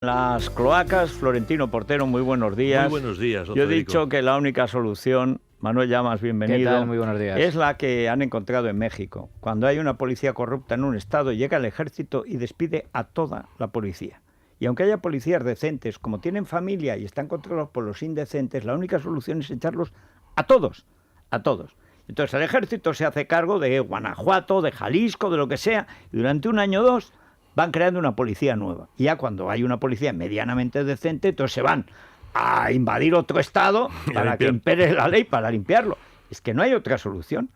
Las cloacas, Florentino Portero, muy buenos días. Muy buenos días, don Yo he Federico. dicho que la única solución, Manuel Llamas, bienvenido. ¿Qué tal? Muy buenos días. Es la que han encontrado en México. Cuando hay una policía corrupta en un estado, llega el ejército y despide a toda la policía. Y aunque haya policías decentes, como tienen familia y están controlados por los indecentes, la única solución es echarlos a todos, a todos. Entonces el ejército se hace cargo de Guanajuato, de Jalisco, de lo que sea, y durante un año o dos van creando una policía nueva. Y ya cuando hay una policía medianamente decente, entonces se van a invadir otro estado para que impere la ley, para limpiarlo. Es que no hay otra solución.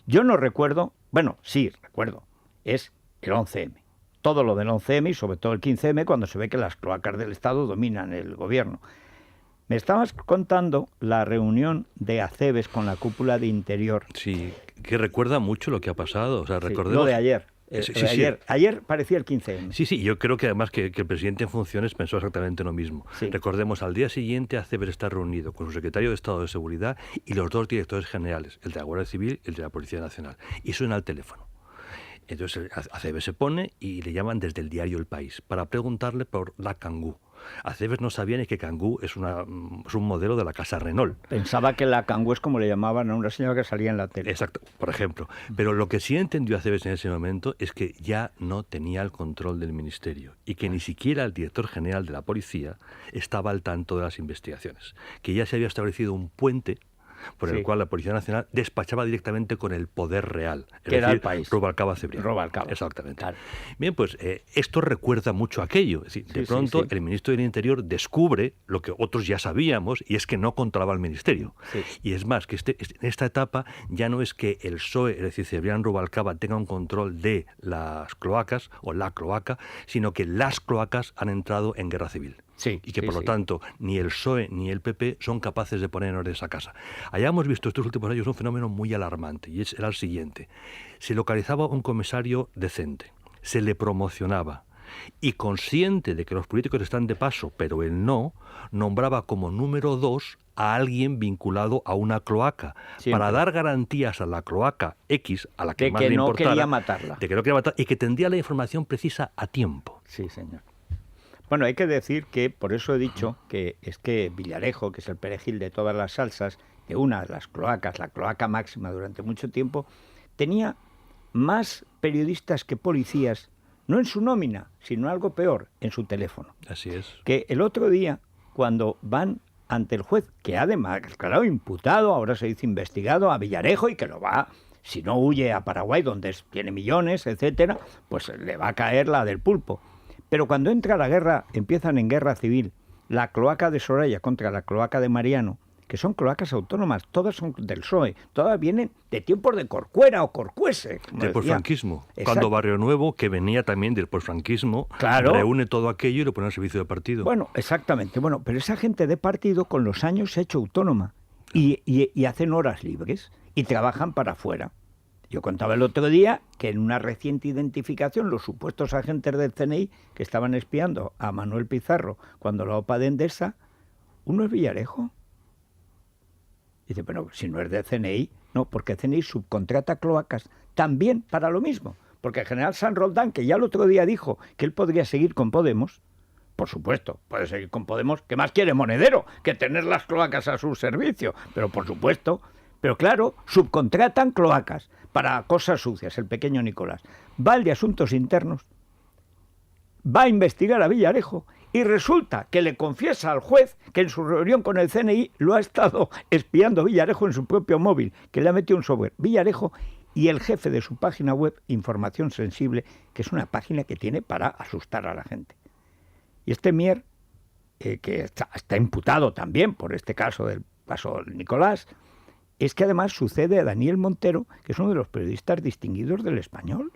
Yo no recuerdo, bueno, sí, recuerdo, es el 11M. Todo lo del 11M y sobre todo el 15M, cuando se ve que las cloacas del Estado dominan el gobierno. Me estabas contando la reunión de Acebes con la cúpula de Interior. Sí, que recuerda mucho lo que ha pasado. O sea, Sí, recordemos... lo de ayer. Sí, Ayer parecía el 15M. Sí, yo creo que además que el presidente en funciones pensó exactamente lo mismo. Sí. Recordemos, al día siguiente Acebes está reunido con su secretario de Estado de Seguridad y los dos directores generales, el de la Guardia Civil y el de la Policía Nacional. Y suena al teléfono. Entonces Acebes se pone y le llaman desde el diario El País para preguntarle por la Kangoo. Acebes no sabía ni que Kangoo es un modelo de la casa Renault. Pensaba que la Kangoo es como le llamaban a una señora que salía en la tele. Exacto, por ejemplo. Pero lo que sí entendió Acebes en ese momento es que ya no tenía el control del ministerio y que ni siquiera el director general de la policía estaba al tanto de las investigaciones. Que ya se había establecido un puente por el cual la Policía Nacional despachaba directamente con el poder real. Que era el país. Rubalcaba Cebrián. Rubalcaba. Exactamente. Claro. Bien, pues esto recuerda mucho a aquello. Es decir, de pronto el ministro del Interior descubre lo que otros ya sabíamos, y es que no controlaba el ministerio. Sí. Y es más, que en esta etapa ya no es que el PSOE, es decir, Cebrián Rubalcaba, tenga un control de las cloacas o la cloaca, sino que las cloacas han entrado en guerra civil. Sí, Y que por lo tanto ni el PSOE ni el PP son capaces de poner en orden esa casa. Allá hemos visto estos últimos años un fenómeno muy alarmante, y era el siguiente. Se localizaba un comisario decente, se le promocionaba, y consciente de que los políticos están de paso, pero él no, nombraba como número 2 a alguien vinculado a una cloaca, para dar garantías a la cloaca X, a la que más le importara, no quería matarla. de que no quería matar, y que tendría la información precisa a tiempo. Sí, señor. Bueno, hay que decir que, por eso he dicho que es que Villarejo, que es el perejil de todas las salsas, de una de las cloacas, la cloaca máxima durante mucho tiempo, tenía más periodistas que policías, no en su nómina, sino algo peor, en su teléfono. Así es. Que el otro día, cuando van ante el juez, que además, claro, imputado, ahora se dice investigado, a Villarejo, y que lo va, si no huye a Paraguay, donde tiene millones, etcétera, pues le va a caer la del pulpo. Pero cuando entra la guerra, empiezan en guerra civil, la cloaca de Soraya contra la cloaca de Mariano, que son cloacas autónomas, todas son del PSOE, todas vienen de tiempos de Corcuera o Corcuese. Del posfranquismo. Exacto. Cuando Barrio Nuevo, que venía también del posfranquismo, reúne todo aquello y lo pone al servicio del partido. Bueno, exactamente. Bueno, pero esa gente de partido con los años se ha hecho autónoma y hacen horas libres y trabajan para afuera. Yo contaba el otro día que en una reciente identificación los supuestos agentes del CNI que estaban espiando a Manuel Pizarro cuando la OPA de Endesa, uno es Villarejo. Dice, pero si no es del CNI, no, porque el CNI subcontrata cloacas también para lo mismo. Porque el general San Roldán, que ya el otro día dijo que él podría seguir con Podemos, por supuesto, puede seguir con Podemos, ¿qué más quiere Monedero que tener las cloacas a su servicio? Pero por supuesto, pero claro, subcontratan cloacas para cosas sucias, el pequeño Nicolás. Va al de Asuntos Internos, va a investigar a Villarejo y resulta que le confiesa al juez que en su reunión con el CNI lo ha estado espiando Villarejo en su propio móvil, que le ha metido un software. Villarejo y el jefe de su página web, Información Sensible, que es una página que tiene para asustar a la gente. Y este Mier, que está imputado también por este caso del caso Nicolás, es que además sucede a Daniel Montero, que es uno de los periodistas distinguidos del Español,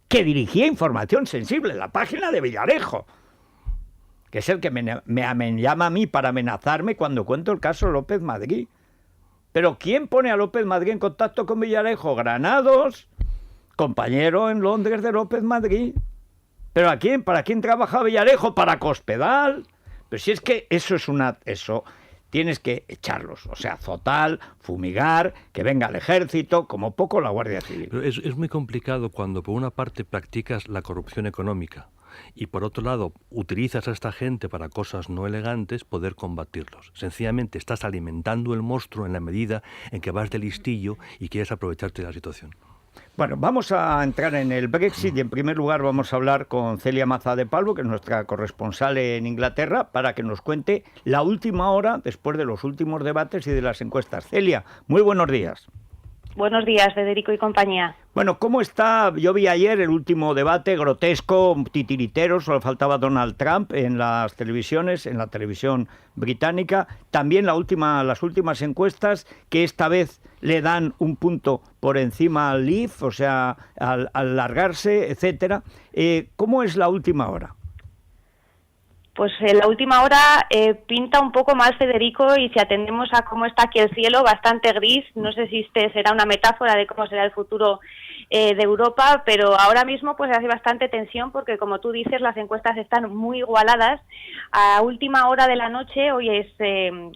que dirigía Información Sensible, la página de Villarejo, que es el que me llama a mí para amenazarme cuando cuento el caso López Madrid. Pero ¿quién pone a López Madrid en contacto con Villarejo? Granados, compañero en Londres de López Madrid. ¿Pero a quién? ¿Para quién trabaja Villarejo? ¿Para Cospedal? Pero si es que eso tienes que echarlos, o sea, azotar, fumigar, que venga el ejército, como poco la Guardia Civil. Pero es muy complicado cuando por una parte practicas la corrupción económica, y por otro lado utilizas a esta gente para cosas no elegantes, poder combatirlos. Sencillamente estás alimentando el monstruo en la medida en que vas de listillo y quieres aprovecharte de la situación. Bueno, vamos a entrar en el Brexit y en primer lugar vamos a hablar con Celia Mazá de Pablo, que es nuestra corresponsal en Inglaterra, para que nos cuente la última hora después de los últimos debates y de las encuestas. Celia, muy buenos días. Buenos días, Federico y compañía. Bueno, ¿cómo está? Yo vi ayer el último debate grotesco, titiritero, solo faltaba Donald Trump en las televisiones, en la televisión británica. También las últimas encuestas, que esta vez le dan un punto por encima al Leave, o sea, al largarse, etcétera. ¿Cómo es la última hora? Pues la última hora pinta un poco mal, Federico, y si atendemos a cómo está aquí el cielo, bastante gris. No sé si será una metáfora de cómo será el futuro de Europa, pero ahora mismo pues hace bastante tensión porque, como tú dices, las encuestas están muy igualadas. A última hora de la noche, hoy es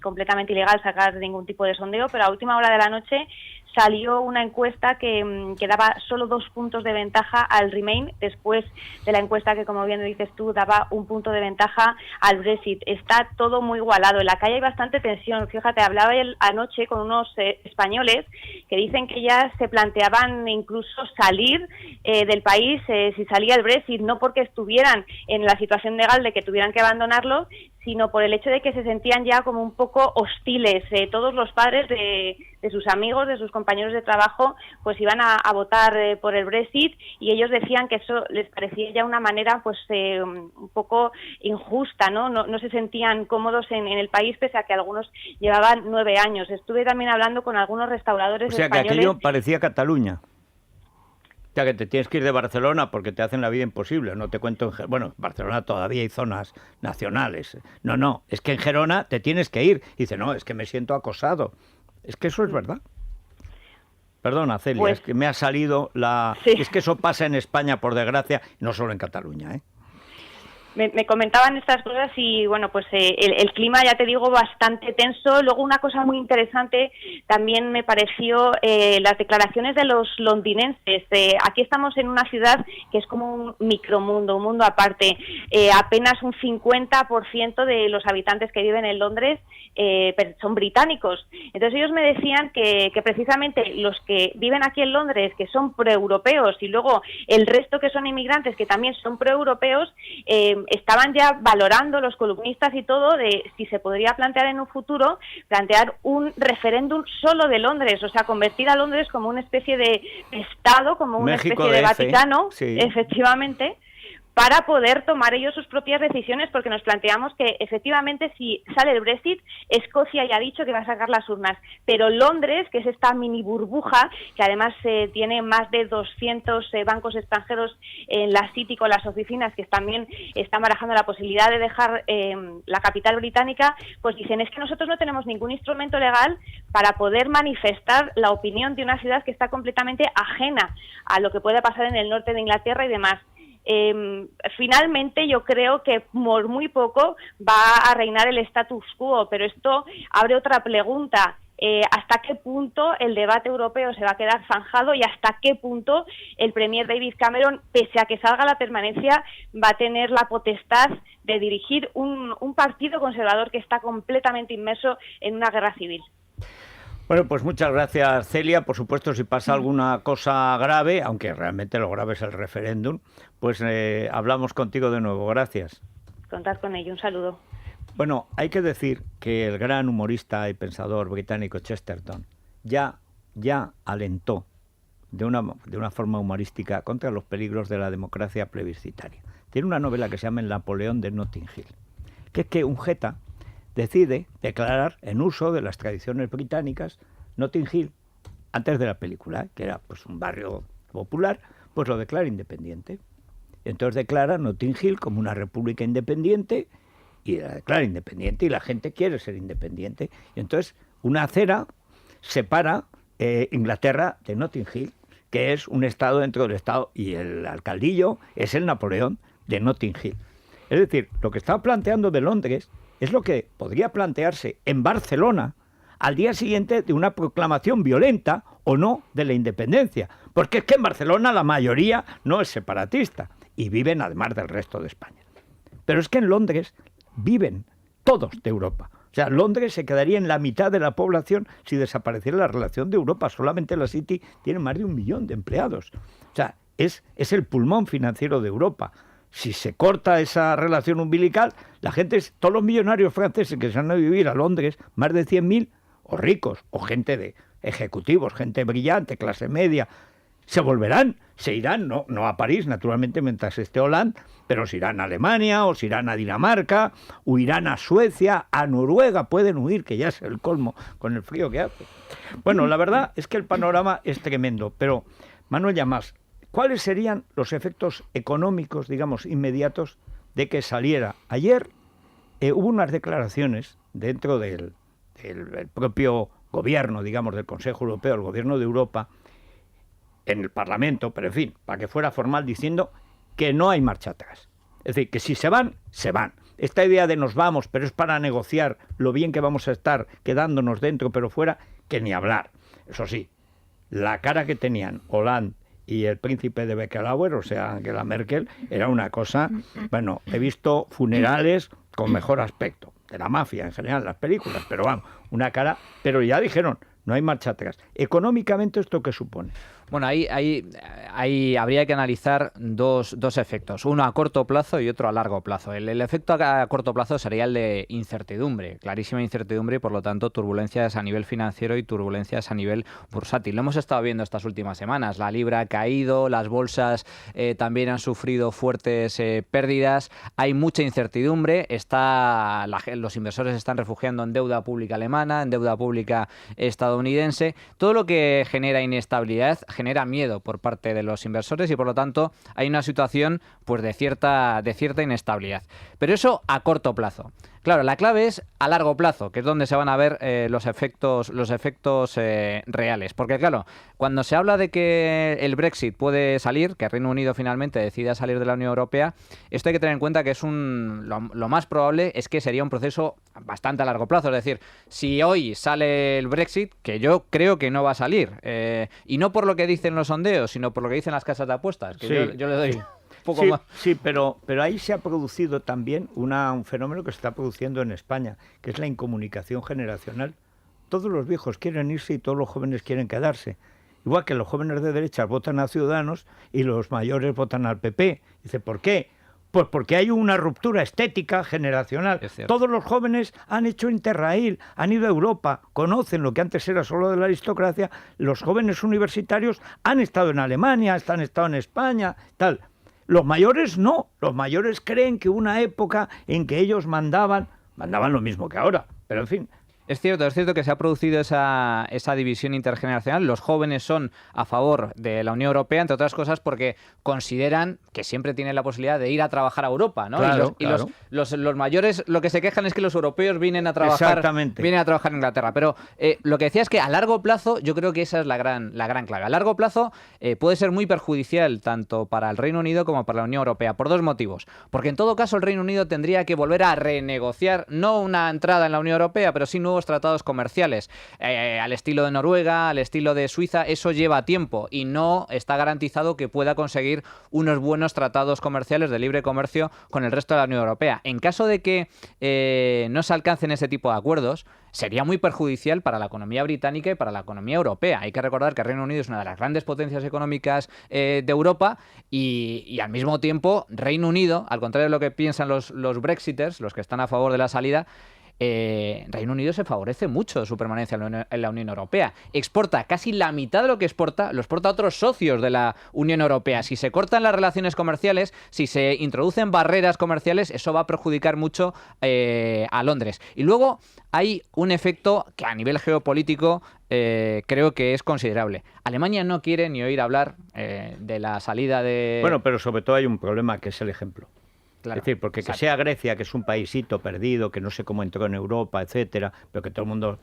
completamente ilegal sacar ningún tipo de sondeo, pero a última hora de la noche salió una encuesta que daba solo 2 puntos de ventaja al Remain, después de la encuesta que, como bien dices tú, daba 1 punto de ventaja al Brexit. Está todo muy igualado. En la calle hay bastante tensión. Fíjate, hablaba anoche con unos españoles que dicen que ya se planteaban incluso salir del país si salía el Brexit, no porque estuvieran en la situación legal de que tuvieran que abandonarlo, sino por el hecho de que se sentían ya como un poco hostiles. Todos los padres de sus amigos, de sus compañeros de trabajo, pues iban a votar por el Brexit, y ellos decían que eso les parecía ya una manera pues un poco injusta, ¿no? No se sentían cómodos en el país, pese a que algunos llevaban 9 años. Estuve también hablando con algunos restauradores españoles. O sea, que aquello parecía Cataluña. O sea, que te tienes que ir de Barcelona porque te hacen la vida imposible. No te cuento bueno, en Barcelona todavía hay zonas nacionales. No, es que en Gerona te tienes que ir. Y dice, no, es que me siento acosado. Es que eso es verdad. Perdona, Celia, pues, es que me ha salido la... Sí. Es que eso pasa en España, por desgracia, no solo en Cataluña, ¿eh? Me comentaban estas cosas y, bueno, pues el clima, ya te digo, bastante tenso. Luego, una cosa muy interesante también me pareció las declaraciones de los londinenses. Aquí estamos en una ciudad que es como un micromundo, un mundo aparte. Apenas un 50% de los habitantes que viven en Londres son británicos. Entonces ellos me decían que precisamente los que viven aquí en Londres, que son proeuropeos, y luego el resto que son inmigrantes, que también son proeuropeos, estaban ya valorando, los columnistas y todo, de si se podría plantear en un futuro, plantear un referéndum solo de Londres, o sea, convertir a Londres como una especie de Estado, como una México especie de DF, Vaticano, sí. Efectivamente, para poder tomar ellos sus propias decisiones, porque nos planteamos que efectivamente si sale el Brexit, Escocia ya ha dicho que va a sacar las urnas, pero Londres, que es esta mini burbuja, que además tiene más de 200 bancos extranjeros en la City con las oficinas, que también están barajando la posibilidad de dejar la capital británica, pues dicen, es que nosotros no tenemos ningún instrumento legal para poder manifestar la opinión de una ciudad que está completamente ajena a lo que puede pasar en el norte de Inglaterra y demás. Finalmente yo creo que por muy poco va a reinar el status quo, pero esto abre otra pregunta. ¿Hasta qué punto el debate europeo se va a quedar zanjado y hasta qué punto el Premier David Cameron, pese a que salga la permanencia, va a tener la potestad de dirigir un partido conservador que está completamente inmerso en una guerra civil? Bueno, pues muchas gracias, Celia. Por supuesto, si pasa alguna cosa grave, aunque realmente lo grave es el referéndum, pues hablamos contigo de nuevo. Gracias. Contad con ello. Un saludo. Bueno, hay que decir que el gran humorista y pensador británico Chesterton ya alentó de una forma humorística contra los peligros de la democracia plebiscitaria. Tiene una novela que se llama El Napoleón de Notting Hill, que es que un jeta decide declarar en uso de las tradiciones británicas Notting Hill, antes de la película, que era pues un barrio popular, pues lo declara independiente. Entonces declara Notting Hill como una república independiente y la declara independiente y la gente quiere ser independiente. Y entonces una acera separa Inglaterra de Notting Hill, que es un estado dentro del estado, y el alcaldillo es el Napoleón de Notting Hill. Es decir, lo que está planteando de Londres es lo que podría plantearse en Barcelona al día siguiente de una proclamación violenta o no de la independencia. Porque es que en Barcelona la mayoría no es separatista. y viven además del resto de España. Pero es que en Londres viven todos de Europa. O sea, Londres se quedaría en la mitad de la población si desapareciera la relación de Europa. Solamente la City tiene más de 1 millón de empleados. O sea, es el pulmón financiero de Europa. Si se corta esa relación umbilical, la gente, todos los millonarios franceses que se han ido a vivir a Londres, más de 100.000, o ricos, o gente de ejecutivos, gente brillante, clase media, se volverán, se irán, no a París, naturalmente, mientras esté Hollande, pero se irán a Alemania, o se irán a Dinamarca, o irán a Suecia, a Noruega, pueden huir, que ya es el colmo con el frío que hace. Bueno, la verdad es que el panorama es tremendo, pero, Manuel Llamas, ¿cuáles serían los efectos económicos, digamos, inmediatos de que saliera? Ayer hubo unas declaraciones dentro del propio gobierno, digamos, del Consejo Europeo, el gobierno de Europa, en el Parlamento, pero en fin, para que fuera formal, diciendo que no hay marcha atrás. Es decir, que si se van, se van. Esta idea de nos vamos, pero es para negociar lo bien que vamos a estar quedándonos dentro, pero fuera, que ni hablar. Eso sí, la cara que tenían Hollande y el príncipe de Beckelauer, o sea, Angela Merkel, era una cosa, bueno, he visto funerales con mejor aspecto, de la mafia en general, las películas, pero vamos, una cara, pero ya dijeron, no hay marcha atrás. Económicamente, ¿esto qué supone? Bueno, ahí habría que analizar dos efectos, uno a corto plazo y otro a largo plazo. El efecto a corto plazo sería el de incertidumbre, clarísima incertidumbre y por lo tanto turbulencias a nivel financiero y turbulencias a nivel bursátil. Lo hemos estado viendo estas últimas semanas, la libra ha caído, las bolsas también han sufrido fuertes pérdidas, hay mucha incertidumbre, los inversores se están refugiando en deuda pública alemana, en deuda pública estadounidense, todo lo que genera inestabilidad genera miedo por parte de los inversores y por lo tanto hay una situación pues de cierta inestabilidad. Pero eso a corto plazo. Claro, la clave es a largo plazo, que es donde se van a ver los efectos reales. Porque claro, cuando se habla de que el Brexit puede salir, que el Reino Unido finalmente decida salir de la Unión Europea, esto hay que tener en cuenta que es lo más probable es que sería un proceso bastante a largo plazo. Es decir, si hoy sale el Brexit, que yo creo que no va a salir, y no por lo que dicen los sondeos, sino por lo que dicen las casas de apuestas, que sí, yo le doy... Sí, pero ahí se ha producido también un fenómeno que se está produciendo en España, que es la incomunicación generacional. Todos los viejos quieren irse y todos los jóvenes quieren quedarse. Igual que los jóvenes de derechas votan a Ciudadanos y los mayores votan al PP. Dice, ¿por qué? Pues porque hay una ruptura estética generacional. Todos los jóvenes han hecho Interrail, han ido a Europa, conocen lo que antes era solo de la aristocracia. Los jóvenes universitarios han estado en Alemania, han estado en España, tal. Los mayores no, los mayores creen que una época en que ellos mandaban lo mismo que ahora, pero en fin. Es cierto que se ha producido esa división intergeneracional. Los jóvenes son a favor de la Unión Europea, entre otras cosas, porque consideran que siempre tienen la posibilidad de ir a trabajar a Europa, ¿no? Claro, los mayores lo que se quejan es que los europeos vienen a trabajar en Inglaterra. Pero lo que decía es que a largo plazo, yo creo que esa es la gran clave. A largo plazo puede ser muy perjudicial tanto para el Reino Unido como para la Unión Europea, por dos motivos. Porque en todo caso el Reino Unido tendría que volver a renegociar, no una entrada en la Unión Europea, pero sí nuevos tratados comerciales al estilo de Noruega, al estilo de Suiza. Eso lleva tiempo y no está garantizado que pueda conseguir unos buenos tratados comerciales de libre comercio con el resto de la Unión Europea. En caso de que no se alcancen ese tipo de acuerdos, sería muy perjudicial para la economía británica y para la economía europea. Hay que recordar que el Reino Unido es una de las grandes potencias económicas de Europa y al mismo tiempo Reino Unido, al contrario de lo que piensan los Brexiters, los que están a favor de la salida, Reino Unido se favorece mucho su permanencia en la Unión Europea. Exporta casi la mitad de lo que exporta, lo exporta a otros socios de la Unión Europea. Si se cortan las relaciones comerciales, si se introducen barreras comerciales, eso va a perjudicar mucho a Londres. Y luego hay un efecto que a nivel geopolítico creo que es considerable. Alemania no quiere ni oír hablar de la salida de... Bueno, pero sobre todo hay un problema que es el ejemplo. Claro, es decir, porque que sea Grecia, que es un paisito perdido, que no sé cómo entró en Europa, etcétera, pero que todo el mundo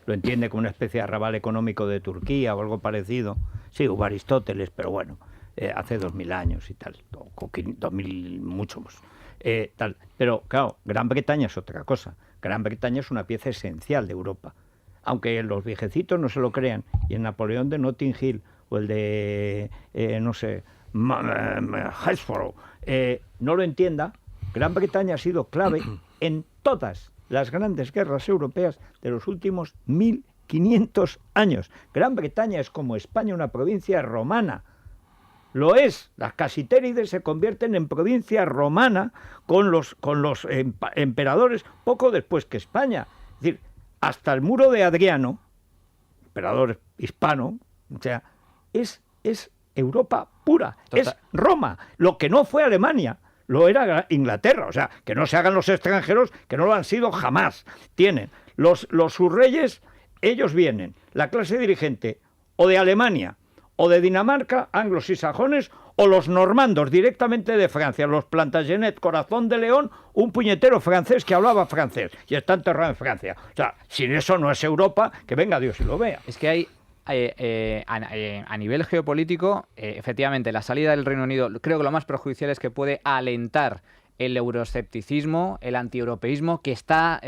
lo entiende como una especie de arrabal económico de Turquía o algo parecido. Sí, hubo Aristóteles, pero bueno, hace 2000 años y tal, o 2000 mucho más. Tal. Pero claro, Gran Bretaña es otra cosa. Gran Bretaña es una pieza esencial de Europa. Aunque los viejecitos no se lo crean, y el Napoleón de Notting Hill o el de, no sé, Hillsborough, no lo entienda, Gran Bretaña ha sido clave en todas las grandes guerras europeas de los últimos 1500 años. Gran Bretaña es como España, una provincia romana. Lo es. Las casitérides se convierten en provincia romana con los emperadores poco después que España. Es decir, hasta el muro de Adriano, emperador hispano, o sea, es Europa pura, total. Es Roma. Lo que no fue Alemania, lo era Inglaterra. O sea, que no se hagan los extranjeros, que no lo han sido jamás. Tienen los subreyes, ellos vienen, la clase dirigente, o de Alemania, o de Dinamarca, anglos y sajones, o los normandos directamente de Francia, los Plantagenet, Corazón de León, un puñetero francés que hablaba francés y está enterrado en Francia. O sea, sin eso no es Europa, que venga Dios y lo vea. Es que hay... a nivel geopolítico, efectivamente, la salida del Reino Unido, creo que lo más perjudicial es que puede alentar el euroescepticismo, el antieuropeísmo, que está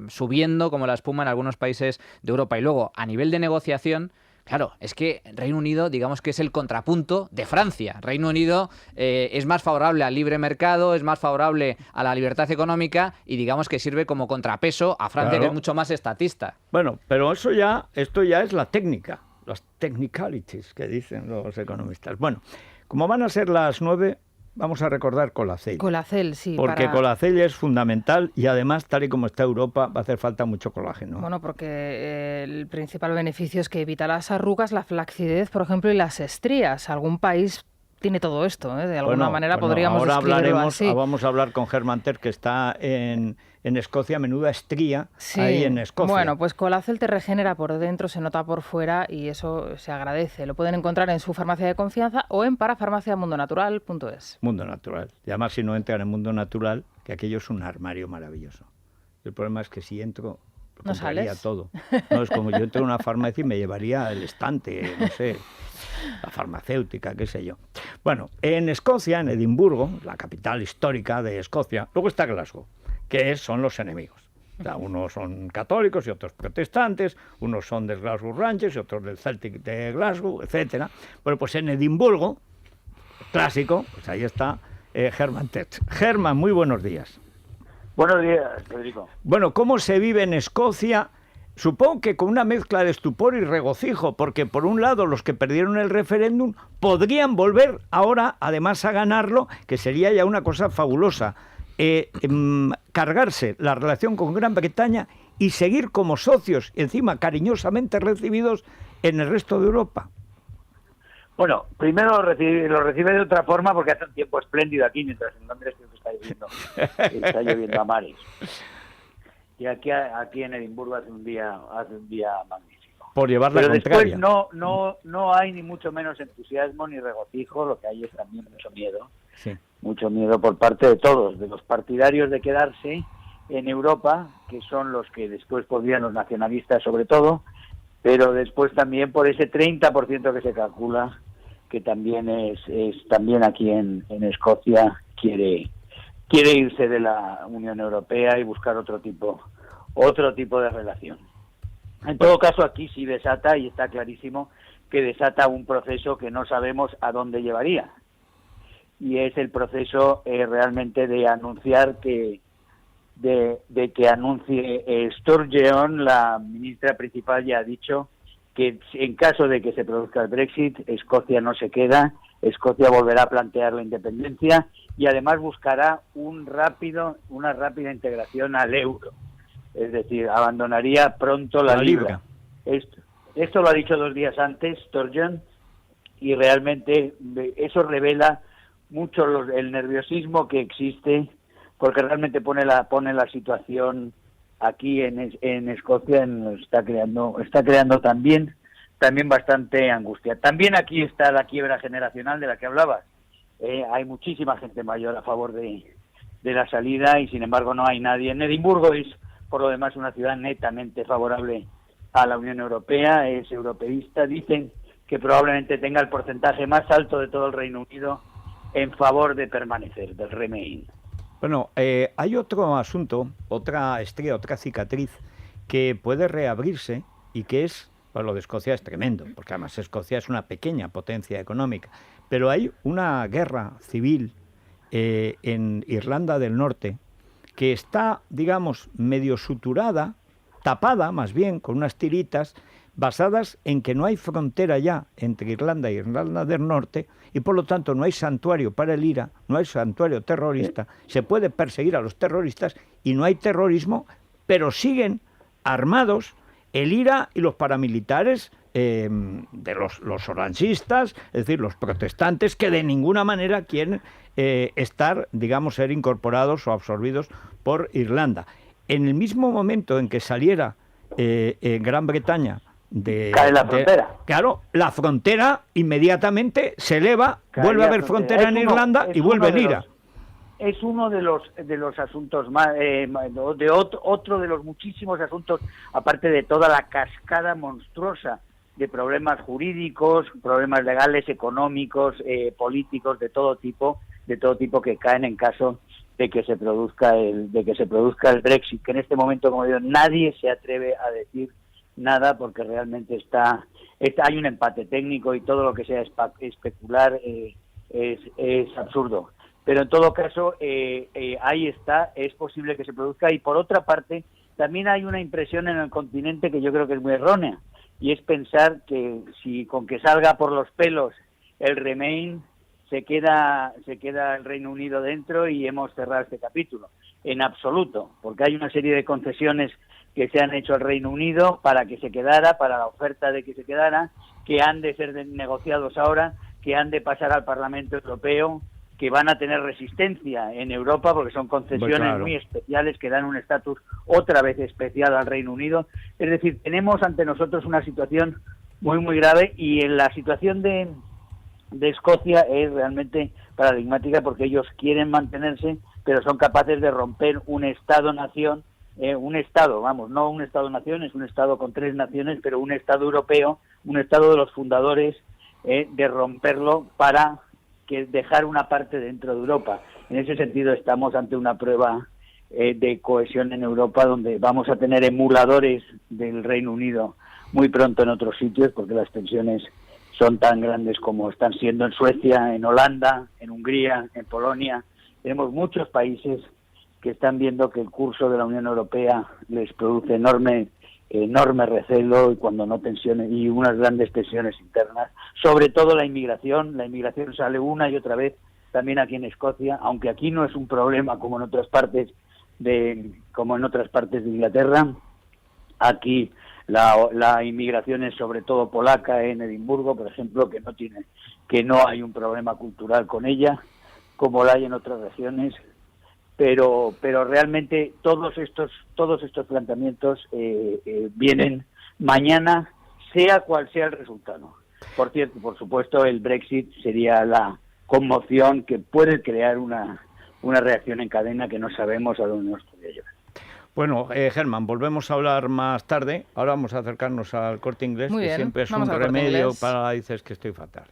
subiendo como la espuma en algunos países de Europa. Y luego, a nivel de negociación, claro, es que Reino Unido, digamos que es el contrapunto de Francia. Reino Unido es más favorable al libre mercado, es más favorable a la libertad económica y digamos que sirve como contrapeso a Francia, claro, que es mucho más estatista. Bueno, pero esto ya es la técnica, las technicalities que dicen los economistas. Bueno, como van a ser las 9... vamos a recordar Colacel. Colacel, sí. Porque Colacel es fundamental y además, tal y como está Europa, va a hacer falta mucho colágeno. Bueno, porque el principal beneficio es que evita las arrugas, la flacidez, por ejemplo, y las estrías. Algún país tiene todo esto, ¿eh? De alguna manera podríamos describirlo así. Vamos a hablar con Germán Terz, que está en Escocia, menuda estría ahí en Escocia. Bueno, pues Colacel te regenera por dentro, se nota por fuera y eso se agradece. Lo pueden encontrar en su farmacia de confianza o en parafarmaciamundonatural.es. Mundo Natural. Y además, si no entran en Mundo Natural, que aquello es un armario maravilloso. El problema es que si entro, ¿no compraría sales? todo. No, es como yo entro en una farmacia y me llevaría el estante, no sé, la farmacéutica, qué sé yo. Bueno, en Escocia, en Edimburgo, la capital histórica de Escocia, luego está Glasgow, que son los enemigos. O sea, unos son católicos y otros protestantes, unos son del Glasgow Rangers y otros del Celtic de Glasgow, etcétera. Bueno, pues en Edimburgo, clásico, pues ahí está Germán Terz. Germán, muy buenos días. Buenos días, Federico. Bueno, ¿cómo se vive en Escocia? Supongo que con una mezcla de estupor y regocijo, porque por un lado los que perdieron el referéndum podrían volver ahora, además, a ganarlo, que sería ya una cosa fabulosa. Cargarse la relación con Gran Bretaña y seguir como socios, encima cariñosamente recibidos en el resto de Europa. Bueno, primero lo recibe de otra forma porque hace un tiempo espléndido aquí, mientras en Londres está lloviendo a mares. Y aquí en Edimburgo hace un día magnífico. Por llevar la Pero contraria. después no hay ni mucho menos entusiasmo ni regocijo, lo que hay es también mucho miedo. Sí. Mucho miedo por parte de todos, de los partidarios de quedarse en Europa, que son los que después podrían los nacionalistas sobre todo, pero después también por ese 30% que se calcula, que también es también aquí en Escocia quiere irse de la Unión Europea y buscar otro tipo de relación. En todo caso, aquí sí desata, y está clarísimo que desata un proceso que no sabemos a dónde llevaría. Y es el proceso realmente de anunciar que anuncie Sturgeon, la ministra principal, ya ha dicho que en caso de que se produzca el Brexit, Escocia no se queda, Escocia volverá a plantear la independencia y además buscará una rápida integración al euro. Es decir, abandonaría pronto la libra. Esto lo ha dicho 2 días antes Sturgeon y realmente eso revela mucho el nerviosismo que existe, porque realmente pone la situación aquí en Escocia, está creando también bastante angustia. También aquí está la quiebra generacional de la que hablabas. Hay muchísima gente mayor a favor de la salida y sin embargo no hay nadie. En Edimburgo es por lo demás una ciudad netamente favorable a la Unión Europea, es europeísta. Dicen que probablemente tenga el porcentaje más alto de todo el Reino Unido en favor de permanecer, del Remain. Bueno, hay otro asunto, otra estría, otra cicatriz que puede reabrirse y que es Pues lo de Escocia es tremendo, porque además Escocia es una pequeña potencia económica. Pero hay una guerra civil en Irlanda del Norte que está, digamos, medio suturada, tapada más bien, con unas tiritas, basadas en que no hay frontera ya entre Irlanda y Irlanda del Norte, y por lo tanto no hay santuario para el IRA, no hay santuario terrorista, se puede perseguir a los terroristas y no hay terrorismo, pero siguen armados el IRA y los paramilitares de los orangistas, es decir, los protestantes, que de ninguna manera quieren estar, digamos, ser incorporados o absorbidos por Irlanda. En el mismo momento en que saliera Gran Bretaña cae la frontera. Claro, la frontera inmediatamente se eleva, vuelve a haber frontera en Irlanda y vuelve el IRA. Es uno de los asuntos más, otro de los muchísimos asuntos, aparte de toda la cascada monstruosa de problemas jurídicos, problemas legales, económicos, políticos, de todo tipo que caen en caso de que se produzca el Brexit, que en este momento, como digo, nadie se atreve a decir nada porque realmente hay un empate técnico y todo lo que sea especular es absurdo. Pero en todo caso, ahí está, es posible que se produzca. Y por otra parte, también hay una impresión en el continente que yo creo que es muy errónea, y es pensar que si con que salga por los pelos el Remain se queda el Reino Unido dentro y hemos cerrado este capítulo. En absoluto, porque hay una serie de concesiones que se han hecho al Reino Unido para que se quedara, para la oferta de que se quedara, que han de ser negociados ahora, que han de pasar al Parlamento Europeo, que van a tener resistencia en Europa porque son concesiones muy especiales que dan un estatus otra vez especial al Reino Unido. Es decir, tenemos ante nosotros una situación muy, muy grave, y en la situación de Escocia es realmente paradigmática porque ellos quieren mantenerse, pero son capaces de romper un Estado-nación, un Estado, vamos, no un Estado-nación, es un Estado con 3 naciones, pero un Estado europeo, un Estado de los fundadores, de romperlo para dejar una parte dentro de Europa. En ese sentido estamos ante una prueba de cohesión en Europa, donde vamos a tener emuladores del Reino Unido muy pronto en otros sitios, porque las tensiones son tan grandes como están siendo en Suecia, en Holanda, en Hungría, en Polonia. Tenemos muchos países que están viendo que el curso de la Unión Europea les produce enorme recelo, y cuando no tensiones, y unas grandes tensiones internas, sobre todo la inmigración sale una y otra vez también aquí en Escocia, aunque aquí no es un problema como en otras partes de Inglaterra. Aquí la inmigración es sobre todo polaca, en Edimburgo, por ejemplo, que no hay un problema cultural con ella, como la hay en otras regiones. Pero realmente todos estos planteamientos vienen mañana, sea cual sea el resultado. Por cierto, por supuesto, el Brexit sería la conmoción que puede crear una reacción en cadena que no sabemos a dónde nos podría llevar. Bueno, Germán, volvemos a hablar más tarde. Ahora vamos a acercarnos al Corte Inglés, que siempre es un remedio para, dices que estoy fatal.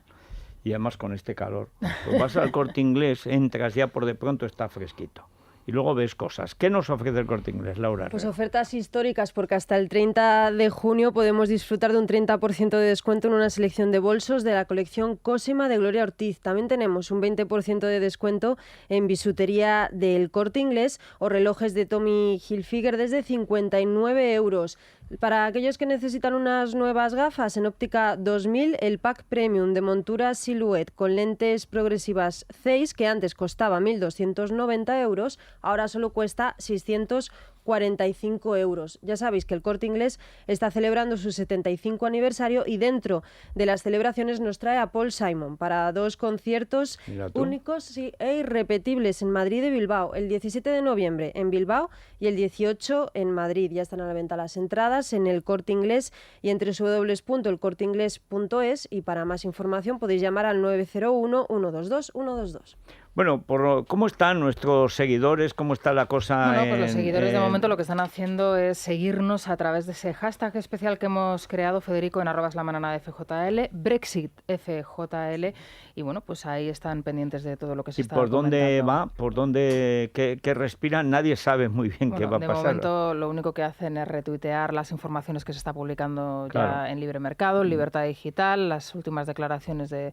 Y además con este calor. Pues vas al Corte Inglés, entras, ya por de pronto está fresquito. Y luego ves cosas. ¿Qué nos ofrece el Corte Inglés, Laura? Pues ofertas históricas, porque hasta el 30 de junio podemos disfrutar de un 30% de descuento en una selección de bolsos de la colección Cosima de Gloria Ortiz. También tenemos un 20% de descuento en bisutería del Corte Inglés o relojes de Tommy Hilfiger desde 59 euros. Para aquellos que necesitan unas nuevas gafas, en Óptica 2000, el pack premium de montura Silhouette con lentes progresivas Zeiss, que antes costaba 1.290 euros, ahora solo cuesta 645 euros. Ya sabéis que el Corte Inglés está celebrando su 75 aniversario y dentro de las celebraciones nos trae a Paul Simon para 2 conciertos únicos e irrepetibles en Madrid y Bilbao, el 17 de noviembre en Bilbao y el 18 en Madrid. Ya están a la venta las entradas en el Corte Inglés y en www.elcorteinglés.es, y para más información podéis llamar al 901 122 122. Bueno, ¿cómo están nuestros seguidores? ¿Cómo está la cosa? Bueno, pues los seguidores de momento lo que están haciendo es seguirnos a través de ese hashtag especial que hemos creado, Federico, en @lamanada_FJL, Brexit FJL, y bueno, pues ahí están pendientes de todo lo que se está comentando. ¿Y por dónde va? ¿Por dónde? ¿Qué respiran? Nadie sabe muy bien qué va a pasar. De momento lo único que hacen es retuitear las informaciones que se está publicando ya en Libre Mercado, en Libertad Digital, las últimas declaraciones de,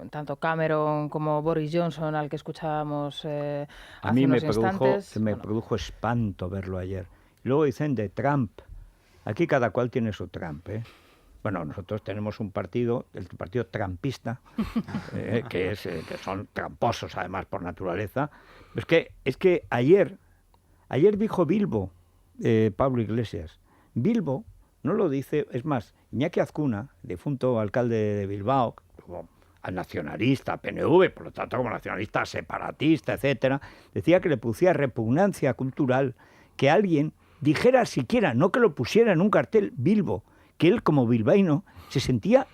tanto Cameron como Boris Johnson, al que escuchábamos hace unos instantes. Me produjo espanto verlo ayer. Luego dicen de Trump. Aquí cada cual tiene su Trump, ¿eh? Bueno, nosotros tenemos un partido, el partido trumpista, que son tramposos además por naturaleza. Es que ayer dijo Bilbo, Pablo Iglesias. Bilbo no lo dice, es más, Iñaki Azcuna, difunto alcalde de Bilbao, al nacionalista, PNV, por lo tanto como nacionalista separatista, etcétera, decía que le producía repugnancia cultural que alguien dijera siquiera, no que lo pusiera en un cartel, Bilbo, que él como bilbaíno se sentía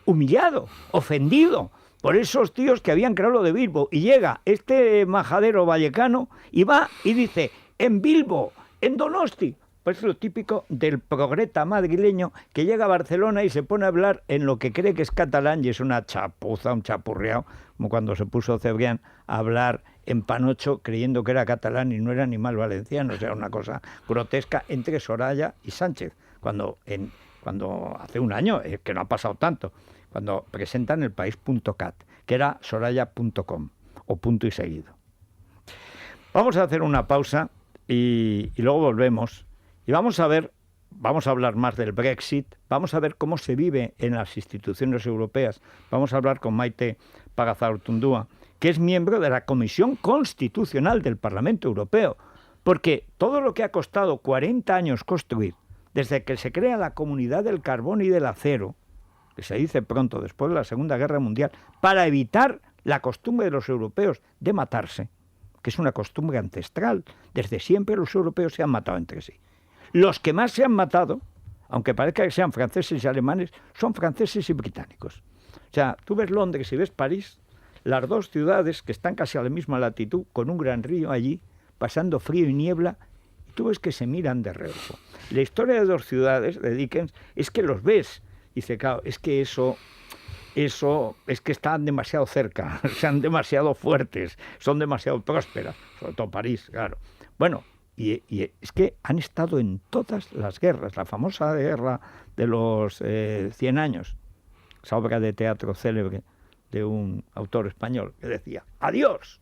humillado, ofendido por esos tíos que habían creado lo de Bilbo. Y llega este majadero vallecano y va y dice, en Bilbo, en Donosti. Pues es lo típico del progreta madrileño que llega a Barcelona y se pone a hablar en lo que cree que es catalán y es una chapuza, un chapurreado, como cuando se puso Cebrián a hablar en panocho creyendo que era catalán y no era ni mal valenciano. O sea, una cosa grotesca entre Soraya y Sánchez. Cuando hace un año, que no ha pasado tanto, cuando presentan elpaís.cat, que era soraya.com o punto y seguido. Vamos a hacer una pausa y luego volvemos. Y vamos a hablar más del Brexit, vamos a ver cómo se vive en las instituciones europeas. Vamos a hablar con Maite Pagazaurtundúa, que es miembro de la Comisión Constitucional del Parlamento Europeo, porque todo lo que ha costado 40 años construir, desde que se crea la Comunidad del Carbón y del Acero, que se dice pronto, después de la Segunda Guerra Mundial, para evitar la costumbre de los europeos de matarse, que es una costumbre ancestral. Desde siempre los europeos se han matado entre sí. Los que más se han matado, aunque parezca que sean franceses y alemanes, son franceses y británicos. O sea, tú ves Londres y ves París, las dos ciudades que están casi a la misma latitud, con un gran río allí, pasando frío y niebla, y tú ves que se miran de reojo. La historia de dos ciudades, de Dickens, es que los ves. Y dice, claro, es que eso es que están demasiado cerca, sean demasiado fuertes, son demasiado prósperas, sobre todo París, claro. Bueno, y es que han estado en todas las guerras, la famosa guerra de los 100 años, esa obra de teatro célebre de un autor español que decía, adiós,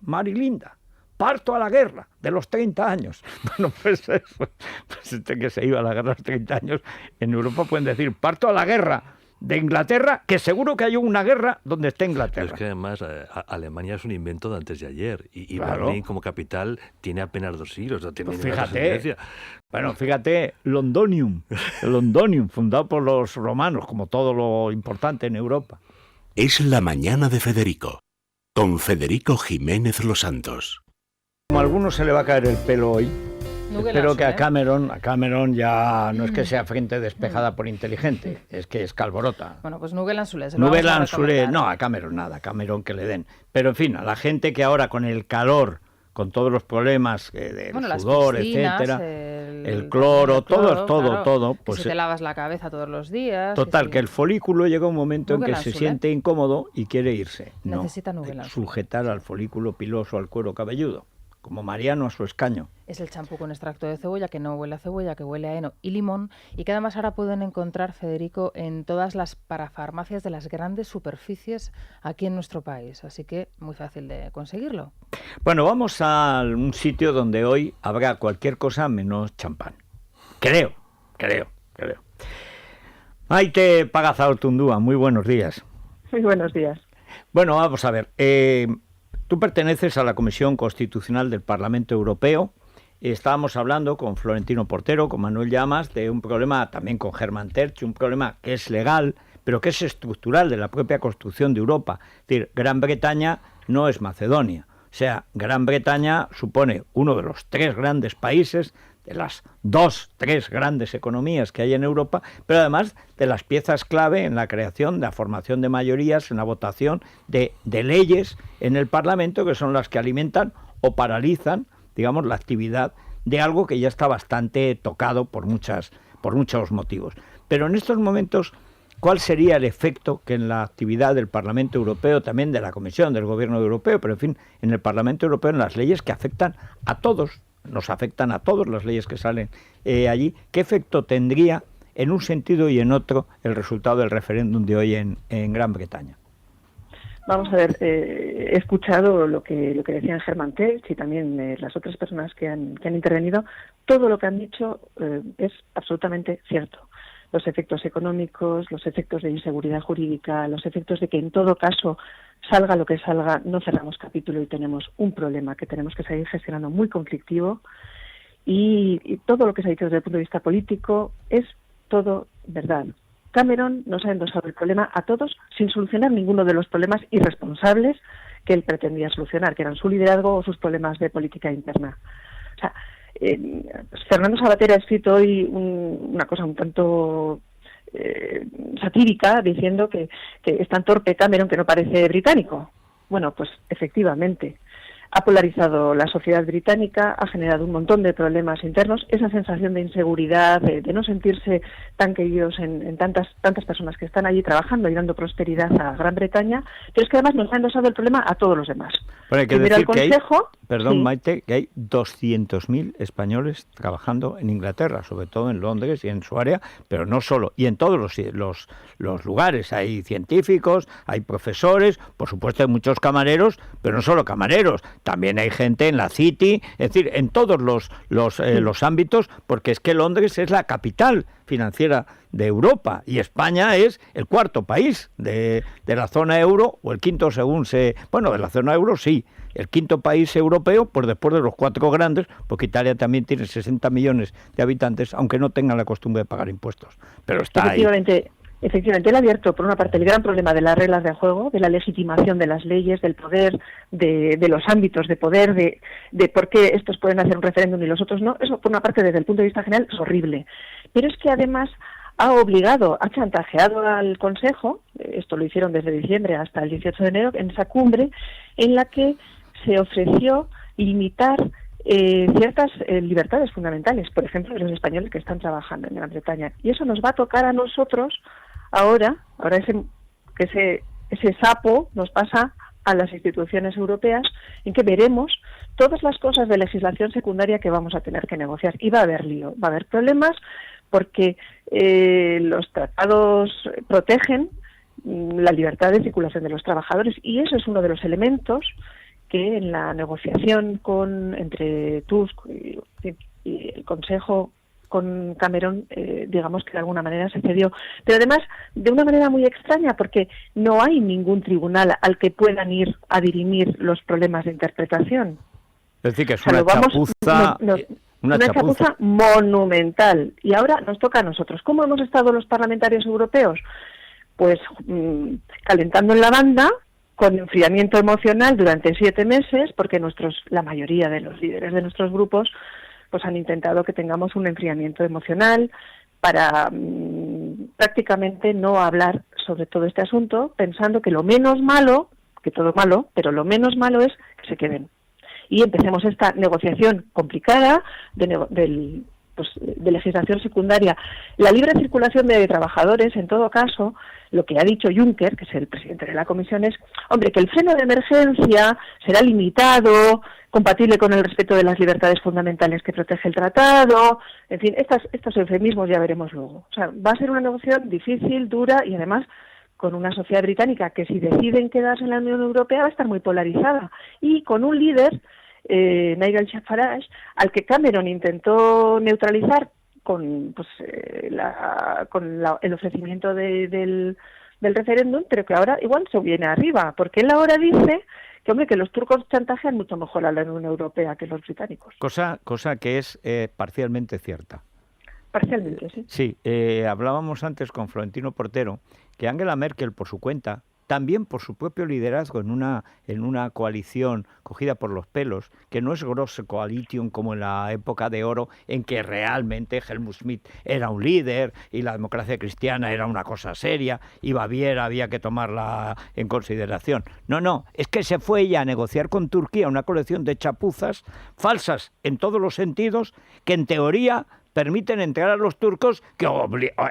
Marilinda, parto a la guerra de los 30 años. Bueno, pues eso, pues este que se iba a la guerra de los 30 años, en Europa pueden decir, parto a la guerra de Inglaterra, que seguro que hay una guerra donde está Inglaterra. Pero es que además Alemania es un invento de antes de ayer y claro. Berlín como capital tiene apenas 2 siglos. No tiene pues fíjate, Londonium, fundado por los romanos, como todo lo importante en Europa. Es la mañana de Federico, con Federico Jiménez Los Santos. Como a algunos se le va a caer el pelo hoy, espero que a Cameron ya no es que sea frente despejada por inteligente, es que es calborota. Bueno, pues Nuguel Anzulé. No, a Cameron nada, a Cameron que le den. Pero en fin, a la gente que ahora con el calor, con todos los problemas del sudor, etcétera, el cloro, todo. Pues si te lavas la cabeza todos los días. Total, que el folículo llega un momento en que se siente incómodo y quiere irse. Necesita Nuguel Anzulé. Sujetar al folículo piloso al cuero cabelludo, como Mariano a su escaño. Es el champú con extracto de cebolla, que no huele a cebolla, que huele a heno y limón, y que además ahora pueden encontrar, Federico, en todas las parafarmacias de las grandes superficies aquí en nuestro país. Así que muy fácil de conseguirlo. Bueno, vamos a un sitio donde hoy habrá cualquier cosa menos champán. Creo. Maite Pagazaurtundúa, muy buenos días. Muy buenos días. Bueno, vamos a ver. Tú perteneces a la Comisión Constitucional del Parlamento Europeo. Estábamos hablando con Florentino Portero, con Manuel Llamas, de un problema, también con Germán Terch, un problema que es legal, pero que es estructural de la propia construcción de Europa. Es decir, Gran Bretaña no es Macedonia. sea, Gran Bretaña supone uno de los 3 grandes países, de las 2-3 grandes economías que hay en Europa, pero además de las piezas clave en la creación, de la formación de mayorías, en la votación de leyes en el Parlamento, que son las que alimentan o paralizan, digamos, la actividad de algo que ya está bastante tocado por muchos motivos. Pero en estos momentos, ¿cuál sería el efecto que en la actividad del Parlamento Europeo, también de la Comisión, del Gobierno Europeo, pero en fin, en el Parlamento Europeo, en las leyes que afectan a todos, nos afectan a todos las leyes que salen allí, qué efecto tendría en un sentido y en otro el resultado del referéndum de hoy en Gran Bretaña? Vamos a ver, he escuchado lo que decían Germán Tertsch y también las otras personas que han intervenido. Todo lo que han dicho es absolutamente cierto. Los efectos económicos, los efectos de inseguridad jurídica, los efectos de que en todo caso salga lo que salga, no cerramos capítulo y tenemos un problema que tenemos que seguir gestionando muy conflictivo, y todo lo que se ha dicho desde el punto de vista político es todo verdad. Cameron nos ha endosado el problema a todos sin solucionar ninguno de los problemas irresponsables que él pretendía solucionar, que eran su liderazgo o sus problemas de política interna. O sea, Fernando Savater ha escrito hoy una cosa un tanto satírica, diciendo que es tan torpe Cameron que no parece británico. Bueno, pues efectivamente, ha polarizado la sociedad británica, ha generado un montón de problemas internos, esa sensación de inseguridad, de no sentirse tan queridos en tantas personas que están allí trabajando y dando prosperidad a Gran Bretaña, pero es que además nos ha endosado el problema a todos los demás. Bueno, hay que decir que hay, perdón, sí. Maite, que hay 200.000 españoles trabajando en Inglaterra, sobre todo en Londres y en su área, pero no solo, y en todos los lugares. Hay científicos, hay profesores, por supuesto hay muchos camareros, pero no solo camareros, también hay gente en la City, es decir, en todos los ámbitos, porque es que Londres es la capital financiera de Europa y España es el 4.º país de la zona euro, o el 5.º según de la zona euro sí, el 5.º país europeo, pues después de los 4 grandes, porque Italia también tiene 60 millones de habitantes, aunque no tengan la costumbre de pagar impuestos, pero está ahí. Efectivamente, él ha abierto, por una parte, el gran problema de las reglas de juego, de la legitimación de las leyes, del poder, de los ámbitos de poder, de por qué estos pueden hacer un referéndum y los otros no. Eso, por una parte, desde el punto de vista general, es horrible. Pero es que, además, ha chantajeado al Consejo, esto lo hicieron desde diciembre hasta el 18 de enero, en esa cumbre, en la que se ofreció limitar ciertas libertades fundamentales, por ejemplo, de los españoles que están trabajando en Gran Bretaña. Y eso nos va a tocar a nosotros ahora ese sapo nos pasa a las instituciones europeas, en que veremos todas las cosas de legislación secundaria que vamos a tener que negociar. Y va a haber lío, va a haber problemas, porque los tratados protegen la libertad de circulación de los trabajadores, y eso es uno de los elementos que en la negociación entre Tusk y el Consejo con Cameron, digamos que de alguna manera se cedió. Pero además, de una manera muy extraña, porque no hay ningún tribunal al que puedan ir a dirimir los problemas de interpretación. Es decir, que es una chapuza... Una chapuza monumental. Y ahora nos toca a nosotros. ¿Cómo hemos estado los parlamentarios europeos? Pues calentando en la banda, con enfriamiento emocional durante 7 meses, porque la mayoría de los líderes de nuestros grupos pues han intentado que tengamos un enfriamiento emocional para prácticamente no hablar sobre todo este asunto, pensando que lo menos malo, que todo malo, pero lo menos malo es que se queden. Y empecemos esta negociación complicada de legislación secundaria. La libre circulación de trabajadores, en todo caso, lo que ha dicho Juncker, que es el presidente de la Comisión, es, hombre, que el freno de emergencia será limitado, compatible con el respeto de las libertades fundamentales que protege el tratado. En fin, estos eufemismos ya veremos luego. O sea, va a ser una negociación difícil, dura, y además con una sociedad británica que, si deciden quedarse en la Unión Europea, va a estar muy polarizada, y con un líder, Nigel Farage, al que Cameron intentó neutralizar con el ofrecimiento del referéndum, pero que ahora igual se viene arriba, porque él ahora dice que los turcos chantajean mucho mejor a la Unión Europea que los británicos. Cosa que es parcialmente cierta. Parcialmente, sí. Sí, hablábamos antes con Florentino Portero que Angela Merkel, por su cuenta, también por su propio liderazgo en una coalición cogida por los pelos, que no es Grosse Coalition como en la época de oro, en que realmente Helmut Schmidt era un líder y la democracia cristiana era una cosa seria y Baviera había que tomarla en consideración. No, es que se fue ella a negociar con Turquía una colección de chapuzas falsas en todos los sentidos, que en teoría permiten entrar a los turcos, que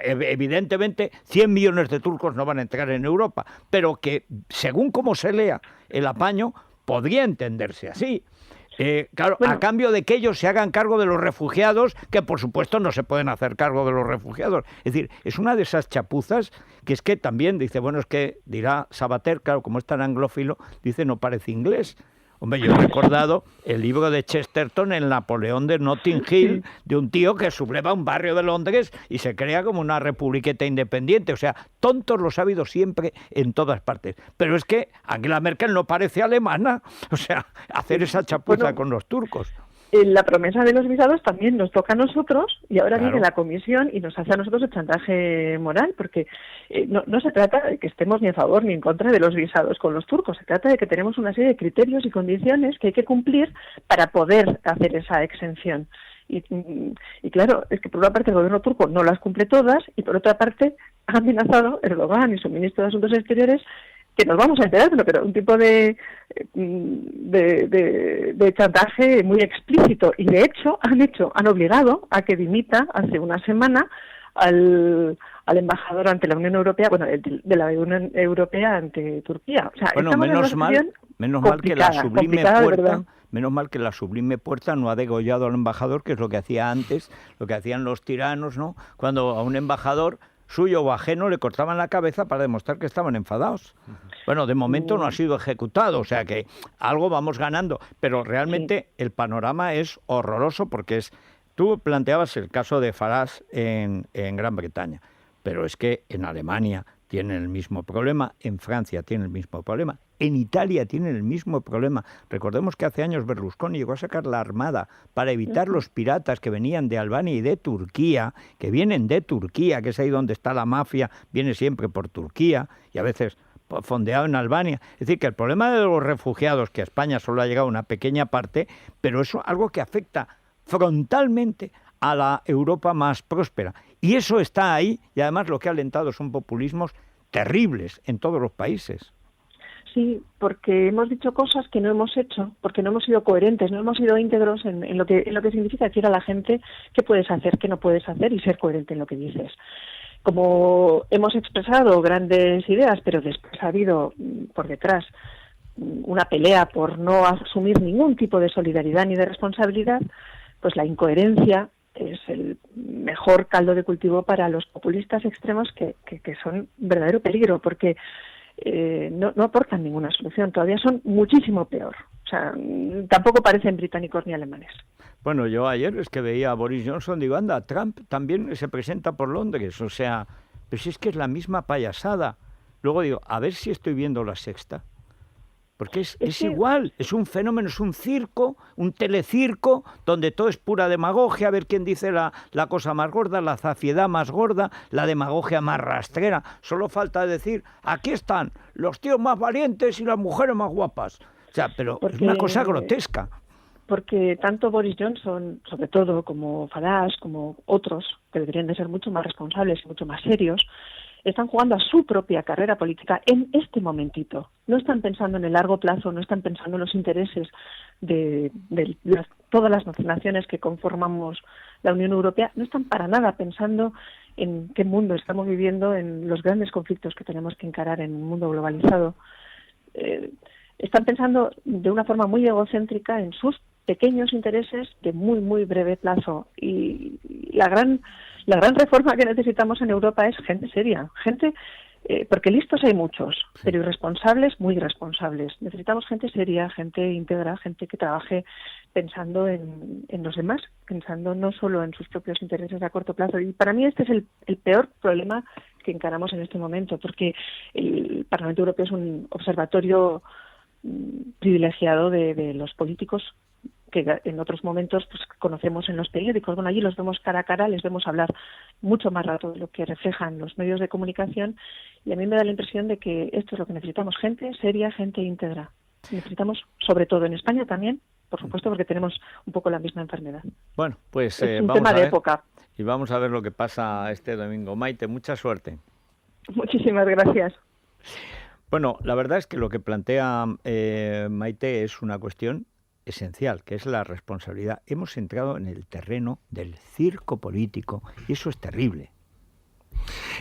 evidentemente 100 millones de turcos no van a entrar en Europa, pero que según cómo se lea el apaño, podría entenderse así. Claro, bueno, a cambio de que ellos se hagan cargo de los refugiados, que por supuesto no se pueden hacer cargo de los refugiados. Es decir, es una de esas chapuzas que es que también dice, bueno, es que dirá Sabater, claro, como es tan anglófilo, dice no parece inglés. Hombre, yo he recordado el libro de Chesterton, El Napoleón de Notting Hill, de un tío que subleva un barrio de Londres y se crea como una republiqueta independiente. O sea, tontos los ha habido siempre en todas partes. Pero es que Angela Merkel no parece alemana. O sea, hacer esa chapuza con los turcos. La promesa de los visados también nos toca a nosotros y ahora viene la Comisión y nos hace a nosotros el chantaje moral, porque no se trata de que estemos ni a favor ni en contra de los visados con los turcos, se trata de que tenemos una serie de criterios y condiciones que hay que cumplir para poder hacer esa exención. Y claro, es que por una parte el gobierno turco no las cumple todas y por otra parte ha amenazado Erdogan y su ministro de Asuntos Exteriores que nos vamos a enterar, pero un tipo de chantaje muy explícito. Y de hecho han obligado a que dimita hace una semana al embajador ante la Unión Europea, bueno, de la Unión Europea ante Turquía. O sea, bueno, menos mal que la Sublime Puerta... Menos mal que la Sublime Puerta no ha degollado al embajador, que es lo que hacía antes, lo que hacían los tiranos, ¿no? Cuando a un embajador suyo o ajeno le cortaban la cabeza para demostrar que estaban enfadados. Bueno, de momento no ha sido ejecutado, o sea que algo vamos ganando, pero realmente el panorama es horroroso porque tú planteabas el caso de Farage en Gran Bretaña, pero es que en Alemania tienen el mismo problema, en Francia tienen el mismo problema, en Italia tienen el mismo problema. Recordemos que hace años Berlusconi llegó a sacar la armada para evitar los piratas que venían de Albania y de Turquía, que vienen de Turquía, que es ahí donde está la mafia, viene siempre por Turquía y a veces fondeado en Albania. Es decir, que el problema de los refugiados, que a España solo ha llegado una pequeña parte, pero eso es algo que afecta frontalmente a la Europa más próspera. Y eso está ahí, y además lo que ha alentado son populismos terribles en todos los países. Sí, porque hemos dicho cosas que no hemos hecho, porque no hemos sido coherentes, no hemos sido íntegros en lo que significa decir a la gente qué puedes hacer, qué no puedes hacer y ser coherente en lo que dices. Como hemos expresado grandes ideas, pero después ha habido por detrás una pelea por no asumir ningún tipo de solidaridad ni de responsabilidad, pues la incoherencia es el mejor caldo de cultivo para los populistas extremos que son verdadero peligro, porque no aportan ninguna solución, todavía son muchísimo peor. O sea, tampoco parecen británicos ni alemanes. Bueno, yo ayer es que veía a Boris Johnson, digo, anda, Trump también se presenta por Londres, o sea, pero si es que es la misma payasada. Luego digo, a ver si estoy viendo La Sexta. Porque es igual, es un fenómeno, es un circo, un telecirco, donde todo es pura demagogia, a ver quién dice la cosa más gorda, la zafiedad más gorda, la demagogia más rastrera. Solo falta decir, aquí están los tíos más valientes y las mujeres más guapas. O sea, pero es una cosa grotesca. Porque tanto Boris Johnson, sobre todo, como Farage, como otros, que deberían de ser mucho más responsables y mucho más serios, están jugando a su propia carrera política en este momentito. No están pensando en el largo plazo, no están pensando en los intereses de todas las naciones que conformamos la Unión Europea, no están para nada pensando en qué mundo estamos viviendo, en los grandes conflictos que tenemos que encarar en un mundo globalizado. Están pensando de una forma muy egocéntrica en sus pequeños intereses de muy, muy breve plazo. Y la gran reforma que necesitamos en Europa es gente seria, gente, porque listos hay muchos, pero irresponsables, muy irresponsables. Necesitamos gente seria, gente íntegra, gente que trabaje pensando en los demás, pensando no solo en sus propios intereses a corto plazo. Y para mí este es el peor problema que encaramos en este momento, porque el Parlamento Europeo es un observatorio privilegiado de los políticos que en otros momentos pues conocemos en los periódicos. Bueno, allí los vemos cara a cara, les vemos hablar mucho más rato de lo que reflejan los medios de comunicación, y a mí me da la impresión de que esto es lo que necesitamos: gente seria, gente íntegra. Necesitamos, sobre todo en España también, por supuesto, porque tenemos un poco la misma enfermedad. Bueno, pues es un vamos tema a de ver, época. y vamos a ver lo que pasa este domingo. Maite, mucha suerte. Muchísimas gracias. Bueno, la verdad es que lo que plantea Maite es una cuestión esencial, que es la responsabilidad. Hemos entrado en el terreno del circo político y eso es terrible.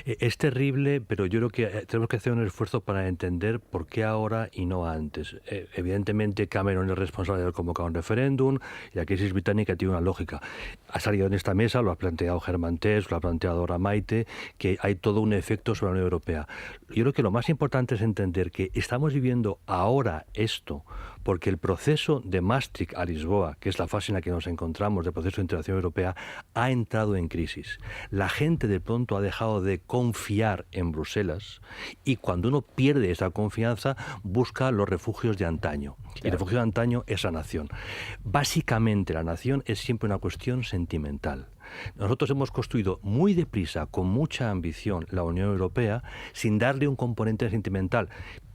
Es terrible, pero yo creo que tenemos que hacer un esfuerzo para entender por qué ahora y no antes. Evidentemente Cameron es responsable de haber convocado un referéndum y la crisis británica tiene una lógica. Ha salido en esta mesa, lo ha planteado Germán Tertsch, lo ha planteado ahora Maite, que hay todo un efecto sobre la Unión Europea. Yo creo que lo más importante es entender que estamos viviendo ahora esto porque el proceso de Maastricht a Lisboa, que es la fase en la que nos encontramos del proceso de integración europea, ha entrado en crisis. La gente de pronto ha dejado de confiar en Bruselas y cuando uno pierde esa confianza busca los refugios de antaño. Claro. Y el refugio de antaño es la nación. Básicamente la nación es siempre una cuestión sentimental. Nosotros hemos construido muy deprisa, con mucha ambición, la Unión Europea sin darle un componente sentimental.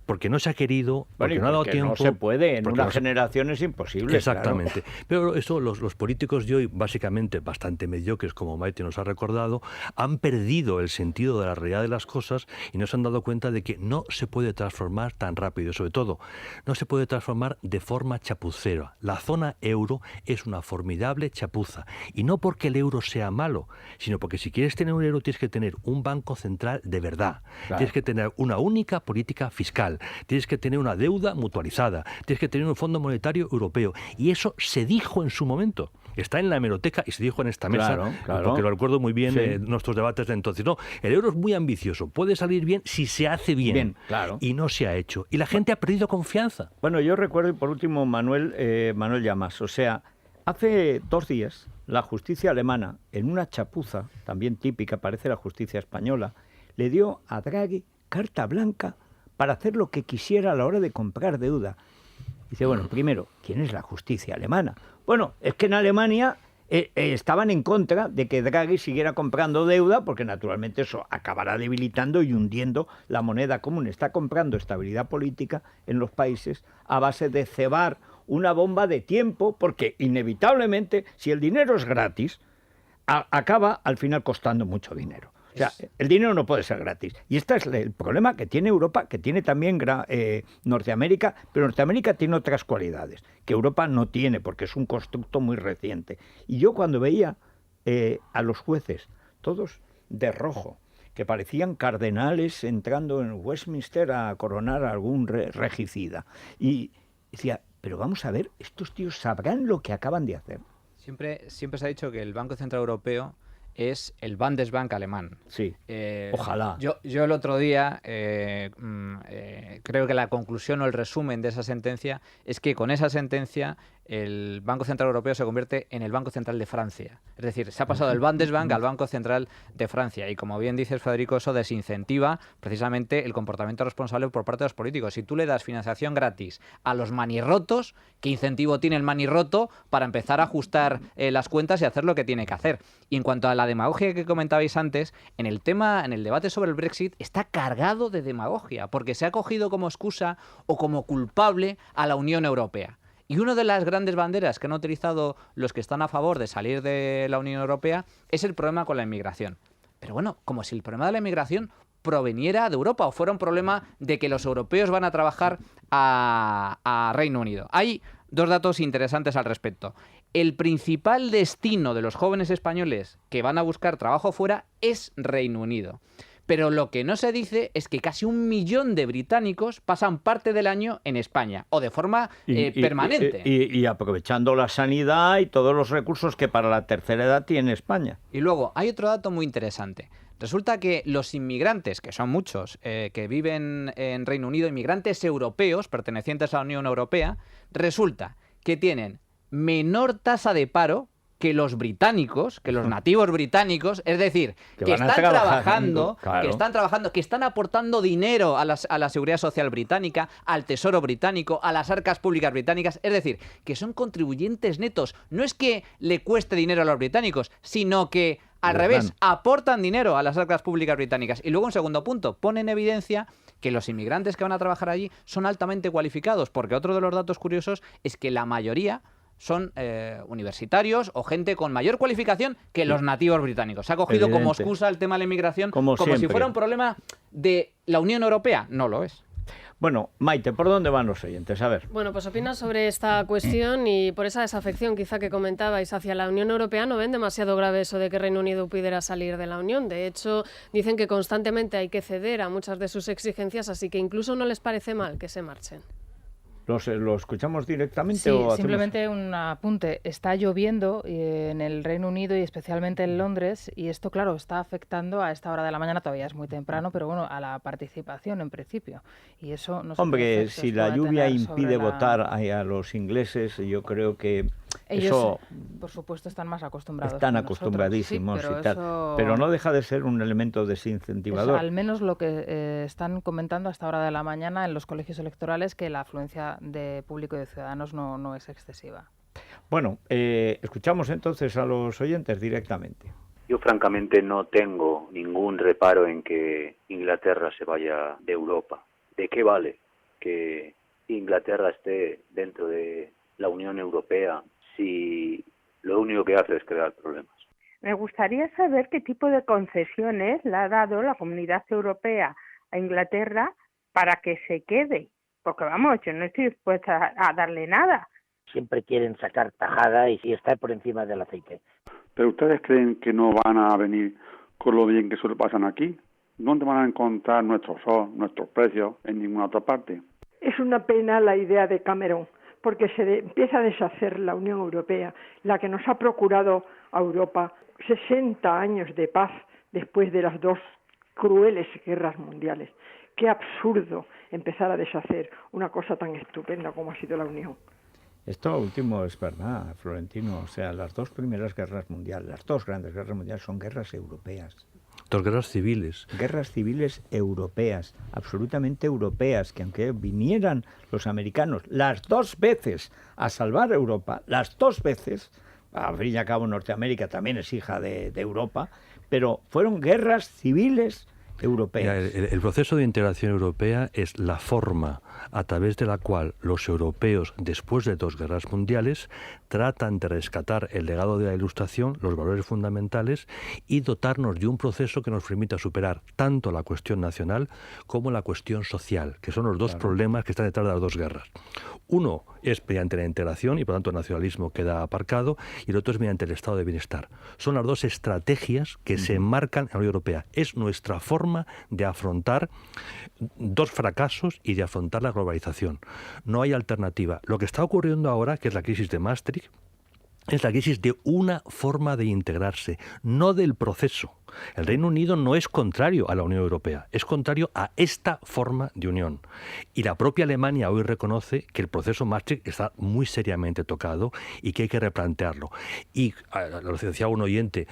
Porque no se ha querido, porque no ha dado tiempo. No se puede, en una generación es imposible. Exactamente. Claro. Pero eso, los políticos de hoy, básicamente bastante mediocres, como Maite nos ha recordado, han perdido el sentido de la realidad de las cosas y no se han dado cuenta de que no se puede transformar tan rápido. Y sobre todo, no se puede transformar de forma chapucera. La zona euro es una formidable chapuza. Y no porque el euro sea malo, sino porque si quieres tener un euro tienes que tener un banco central de verdad. Claro. Tienes que tener una única política fiscal. Tienes que tener una deuda mutualizada, tienes que tener un Fondo Monetario Europeo. Y eso se dijo en su momento. Está en la hemeroteca y se dijo en esta mesa, claro. Porque lo recuerdo muy bien nuestros debates de entonces. No, el euro es muy ambicioso, puede salir bien si se hace bien claro. Y no se ha hecho. Y la gente ha perdido confianza. Bueno, yo recuerdo, y por último, Manuel Llamas, o sea, hace 2 días la justicia alemana, en una chapuza, también típica, parece la justicia española, le dio a Draghi carta blanca para hacer lo que quisiera a la hora de comprar deuda. Dice, bueno, primero, ¿quién es la justicia alemana? Bueno, es que en Alemania estaban en contra de que Draghi siguiera comprando deuda, porque naturalmente eso acabará debilitando y hundiendo la moneda común. Está comprando estabilidad política en los países a base de cebar una bomba de tiempo, porque inevitablemente, si el dinero es gratis, acaba al final costando mucho dinero. O sea, el dinero no puede ser gratis. Y este es el problema que tiene Europa, que tiene también Norteamérica, pero Norteamérica tiene otras cualidades que Europa no tiene, porque es un constructo muy reciente. Y yo cuando veía a los jueces, todos de rojo, que parecían cardenales entrando en Westminster a coronar a algún regicida, y decía, pero vamos a ver, estos tíos sabrán lo que acaban de hacer. Siempre se ha dicho que el Banco Central Europeo es el Bundesbank alemán. Sí, ojalá. Yo el otro día creo que la conclusión o el resumen de esa sentencia es que con esa sentencia el Banco Central Europeo se convierte en el Banco Central de Francia. Es decir, se ha pasado del Bundesbank al Banco Central de Francia. Y como bien dices, Federico, eso desincentiva precisamente el comportamiento responsable por parte de los políticos. Si tú le das financiación gratis a los manirrotos, ¿qué incentivo tiene el manirroto para empezar a ajustar las cuentas y hacer lo que tiene que hacer? Y en cuanto a la demagogia que comentabais antes, en el debate sobre el Brexit está cargado de demagogia, porque se ha cogido como excusa o como culpable a la Unión Europea. Y una de las grandes banderas que han utilizado los que están a favor de salir de la Unión Europea es el problema con la inmigración. Pero bueno, como si el problema de la inmigración proveniera de Europa o fuera un problema de que los europeos van a trabajar a Reino Unido. Hay 2 datos interesantes al respecto. El principal destino de los jóvenes españoles que van a buscar trabajo fuera es Reino Unido. Pero lo que no se dice es que casi 1 millón de británicos pasan parte del año en España, o de forma permanente. Y aprovechando la sanidad y todos los recursos que para la tercera edad tiene España. Y luego, hay otro dato muy interesante. Resulta que los inmigrantes, que son muchos, que viven en Reino Unido, inmigrantes europeos pertenecientes a la Unión Europea, resulta que tienen menor tasa de paro que los británicos, que los nativos británicos, es decir, que están trabajando, que están aportando dinero a la Seguridad Social británica, al Tesoro británico, a las arcas públicas británicas, es decir, que son contribuyentes netos. No es que le cueste dinero a los británicos, sino que al revés, aportan dinero a las arcas públicas británicas. Y luego, un segundo punto, pone en evidencia que los inmigrantes que van a trabajar allí son altamente cualificados, porque otro de los datos curiosos es que la mayoría son universitarios o gente con mayor cualificación que los nativos británicos. Se ha cogido como excusa el tema de la inmigración como si fuera un problema de la Unión Europea. No lo es. Bueno, Maite, ¿por dónde van los oyentes? A ver. Bueno, pues opinas sobre esta cuestión y por esa desafección quizá que comentabais hacia la Unión Europea, no ven demasiado grave eso de que Reino Unido pudiera salir de la Unión. De hecho, dicen que constantemente hay que ceder a muchas de sus exigencias, así que incluso no les parece mal que se marchen. ¿Lo escuchamos directamente? Sí, o hacemos... simplemente un apunte. Está lloviendo en el Reino Unido y especialmente en Londres, y esto, claro, está afectando a esta hora de la mañana, todavía es muy temprano, pero bueno, a la participación en principio. Y eso no sé. Hombre, si la lluvia impide votar a los ingleses, yo creo que ellos, eso... por supuesto, están más acostumbrados. Están acostumbradísimos, sí, y tal. Pero no deja de ser un elemento desincentivador. Es al menos lo que están comentando hasta hora de la mañana en los colegios electorales, que la afluencia de público y de ciudadanos no es excesiva. Bueno, escuchamos entonces a los oyentes directamente. Yo francamente no tengo ningún reparo en que Inglaterra se vaya de Europa. ¿De qué vale que Inglaterra esté dentro de la Unión Europea si lo único que hace es crear problemas? Me gustaría saber qué tipo de concesiones le ha dado la Comunidad Europea a Inglaterra para que se quede. Porque vamos, yo no estoy dispuesta a darle nada. Siempre quieren sacar tajada y estar por encima del aceite. ¿Pero ustedes creen que no van a venir con lo bien que se lo pasan aquí? ¿Dónde van a encontrar nuestros precios? En ninguna otra parte. Es una pena la idea de Cameron, porque se empieza a deshacer la Unión Europea, la que nos ha procurado a Europa 60 años de paz después de las dos crueles guerras mundiales. Qué absurdo empezar a deshacer una cosa tan estupenda como ha sido la Unión. Esto último es verdad, Florentino. O sea, las dos primeras guerras mundiales, las dos grandes guerras mundiales son guerras europeas. Dos guerras civiles. Guerras civiles europeas, absolutamente europeas, que aunque vinieran los americanos las dos veces a salvar Europa, las dos veces, al fin y al cabo Norteamérica también es hija de Europa, pero fueron guerras civiles europeas. Mira, el proceso de integración europea es la forma a través de la cual los europeos, después de dos guerras mundiales, tratan de rescatar el legado de la Ilustración, los valores fundamentales, y dotarnos de un proceso que nos permita superar tanto la cuestión nacional como la cuestión social, que son los dos problemas que están detrás de las dos guerras. Uno es mediante la integración y por tanto el nacionalismo queda aparcado, y el otro es mediante el estado de bienestar. Son las dos estrategias que se enmarcan en la Unión Europea. Es nuestra forma de afrontar dos fracasos y de afrontar la globalización. No hay alternativa. Lo que está ocurriendo ahora, que es la crisis de Maastricht, es la crisis de una forma de integrarse, no del proceso. El Reino Unido no es contrario a la Unión Europea, es contrario a esta forma de unión. Y la propia Alemania hoy reconoce que el proceso Maastricht está muy seriamente tocado y que hay que replantearlo. Y lo decía un oyente,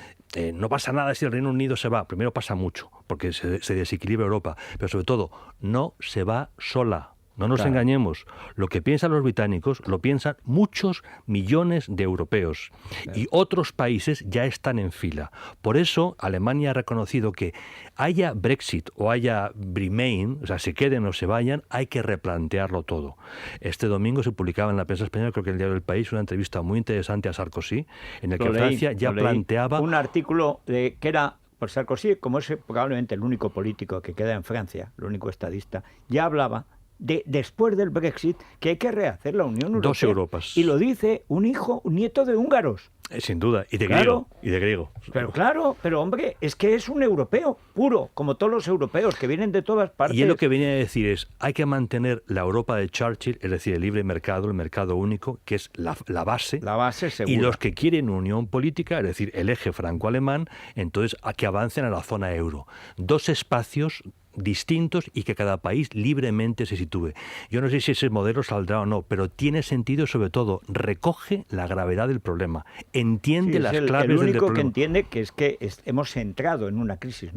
no pasa nada si el Reino Unido se va. Primero pasa mucho, porque se desequilibra Europa, pero sobre todo no se va sola. No nos engañemos, lo que piensan los británicos lo piensan muchos millones de europeos y otros países ya están en fila. Por eso Alemania ha reconocido que haya Brexit o haya Remain, o sea, se queden o se vayan, hay que replantearlo todo. Este domingo se publicaba en la prensa española, creo que en el Diario del País, una entrevista muy interesante a Sarkozy, en el que Francia ya planteaba... Un artículo que era... Por Sarkozy, como es probablemente el único político que queda en Francia, el único estadista, ya hablaba después del Brexit, que hay que rehacer la Unión Europea. Dos Europas. Y lo dice un nieto de húngaros. Sin duda, y de griego. Pero claro, pero hombre, es que es un europeo puro, como todos los europeos que vienen de todas partes. Y él lo que viene a decir es, hay que mantener la Europa de Churchill, es decir, el libre mercado, el mercado único, que es la base. La base segura. Y los que quieren unión política, es decir, el eje franco-alemán, entonces a que avancen a la zona euro. Dos espacios distintos y que cada país libremente se sitúe. Yo no sé si ese modelo saldrá o no, pero tiene sentido y sobre todo recoge la gravedad del problema, entiende las claves del problema. El único que entiende que es que hemos entrado en una crisis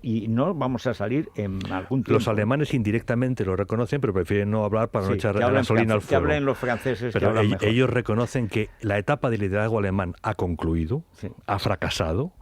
y no vamos a salir en algún tiempo. Los alemanes indirectamente lo reconocen, pero prefieren no hablar para no echar gasolina al fuego. Que hablen los franceses, pero que hablan mejor. Ellos reconocen que la etapa de liderazgo alemán ha concluido, ha fracasado,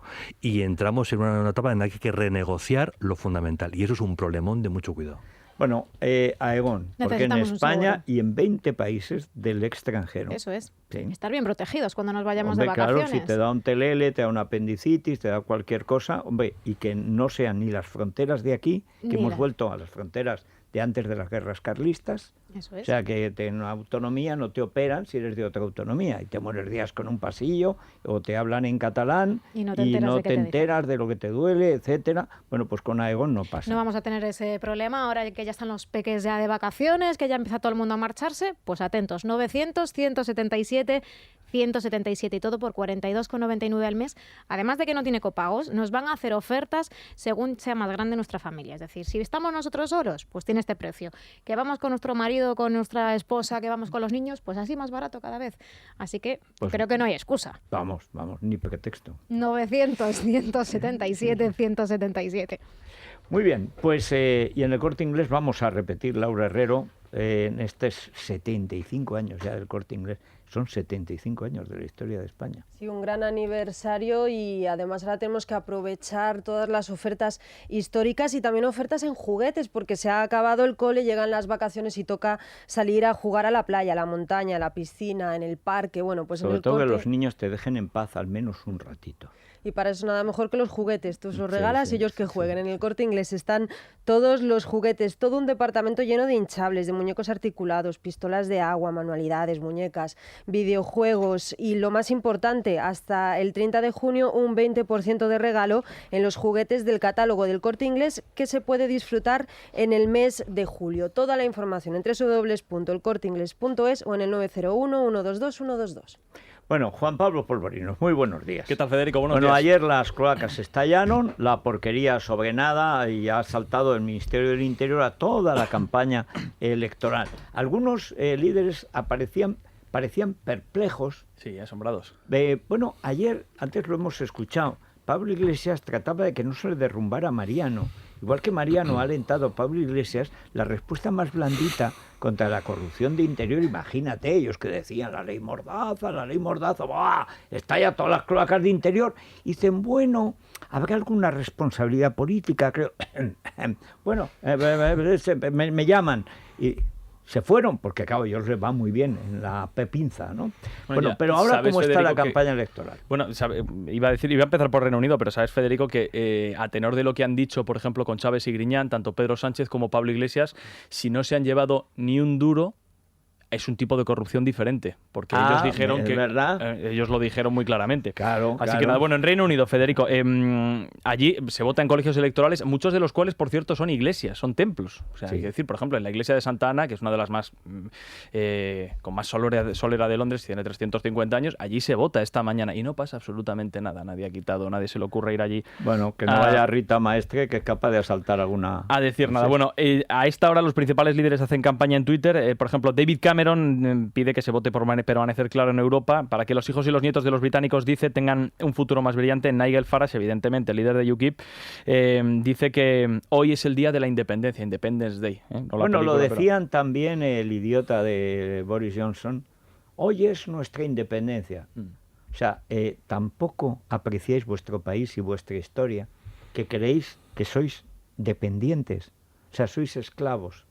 y entramos en una etapa en la que hay que renegociar lo fundamental. Y eso es un problemón de mucho cuidado. Bueno, Aegon, porque en España y en 20 países del extranjero. Eso es. Sí. Estar bien protegidos cuando nos vayamos de vacaciones. Claro, si te da un telele, te da una apendicitis, te da cualquier cosa, y que no sean ni las fronteras de aquí, que hemos vuelto a las fronteras de antes de las guerras carlistas. Eso es. O sea, que en una autonomía no te operan si eres de otra autonomía y te mueres días con un pasillo o te hablan en catalán y no te enteras de lo que te duele, etcétera. Bueno, pues con Aegon no pasa. No vamos a tener ese problema ahora que ya están los peques ya de vacaciones, que ya empieza todo el mundo a marcharse. Pues atentos, 900, 177, 177 y todo por 42,99 al mes. Además de que no tiene copagos, nos van a hacer ofertas según sea más grande nuestra familia. Es decir, si estamos nosotros solos, pues tiene este precio. Que vamos con nuestro marido, con nuestra esposa, que vamos con los niños, pues así más barato cada vez. Así que pues creo que no hay excusa. Vamos, ni pretexto. 900, 177, 177. Muy bien, pues y en el Corte Inglés vamos a repetir, Laura Herrero, en estos 75 años ya del Corte Inglés. Son 75 años de la historia de España. Sí, un gran aniversario y además ahora tenemos que aprovechar todas las ofertas históricas y también ofertas en juguetes porque se ha acabado el cole, llegan las vacaciones y toca salir a jugar a la playa, a la montaña, a la piscina, en el parque. Bueno, pues sobre en el todo Corte... que los niños te dejen en paz al menos un ratito. Y para eso nada mejor que los juguetes. Tú los regalas y ellos que jueguen. En el Corte Inglés están todos los juguetes, todo un departamento lleno de hinchables, de muñecos articulados, pistolas de agua, manualidades, muñecas, videojuegos y lo más importante, hasta el 30 de junio un 20% de regalo en los juguetes del catálogo del Corte Inglés que se puede disfrutar en el mes de julio. Toda la información en www.elcorteingles.es o en el 901 122 122. Bueno, Juan Pablo Polvorinos, muy buenos días. ¿Qué tal, Federico? Buenos días. Ayer las cloacas estallaron, la porquería sobre nada y ha saltado el Ministerio del Interior a toda la campaña electoral. Algunos líderes parecían perplejos. Sí, asombrados. Bueno, ayer, antes lo hemos escuchado, Pablo Iglesias trataba de que no se le derrumbara a Mariano. Igual que Mariano ha alentado a Pablo Iglesias, la respuesta más blandita contra la corrupción de Interior, imagínate, ellos que decían la ley Mordaza, ¡buah! Estalla todas las cloacas de Interior. Y dicen, bueno, habrá alguna responsabilidad política, creo. Bueno, me llaman y se fueron, porque claro, ellos les va muy bien en la pepinza, ¿no? Bueno, pero ahora, ¿sabes, ¿cómo está Federico, la campaña electoral? Bueno, iba a empezar por Reino Unido, pero sabes, Federico, que a tenor de lo que han dicho, por ejemplo, con Chávez y Griñán, tanto Pedro Sánchez como Pablo Iglesias, si no se han llevado ni un duro, es un tipo de corrupción diferente, porque ellos dijeron que ellos lo dijeron muy claramente. Así que nada, bueno, en Reino Unido, Federico, allí se vota en colegios electorales, muchos de los cuales, por cierto, son iglesias, son templos. O sea, hay que decir, por ejemplo, en la iglesia de Santa Ana, que es una de las más con más solera de Londres, tiene 350 años, allí se vota esta mañana y no pasa absolutamente nada. Nadie ha quitado, nadie se le ocurre ir allí. Bueno, que no vaya Rita Maestre, que es capaz de asaltar alguna... A decir nada. Bueno, a esta hora los principales líderes hacen campaña en Twitter. Por ejemplo, David Cameron pide que se vote por permanecer claro en Europa para que los hijos y los nietos de los británicos, dice, tengan un futuro más brillante. Nigel Farage, evidentemente, el líder de UKIP, dice que hoy es el día de la independencia, Independence Day. No bueno, lo decían también el idiota de Boris Johnson, hoy es nuestra independencia. O sea, tampoco apreciáis vuestro país y vuestra historia, que creéis que sois dependientes, o sea, sois esclavos.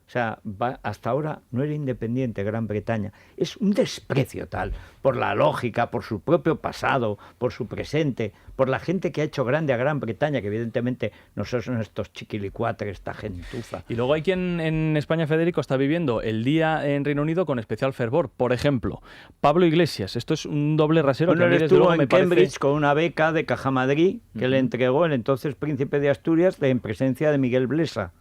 O sea, hasta ahora no era independiente Gran Bretaña. Es un desprecio tal por la lógica, por su propio pasado, por su presente, por la gente que ha hecho grande a Gran Bretaña, que evidentemente no son estos chiquilicuatres, esta gentuza. Y luego hay quien en España, Federico, está viviendo el día en Reino Unido con especial fervor. Por ejemplo, Pablo Iglesias. Esto es un doble rasero. Bueno, él estuvo en Cambridge con una beca de Caja Madrid que le entregó el entonces príncipe de Asturias en presencia de Miguel Blesa.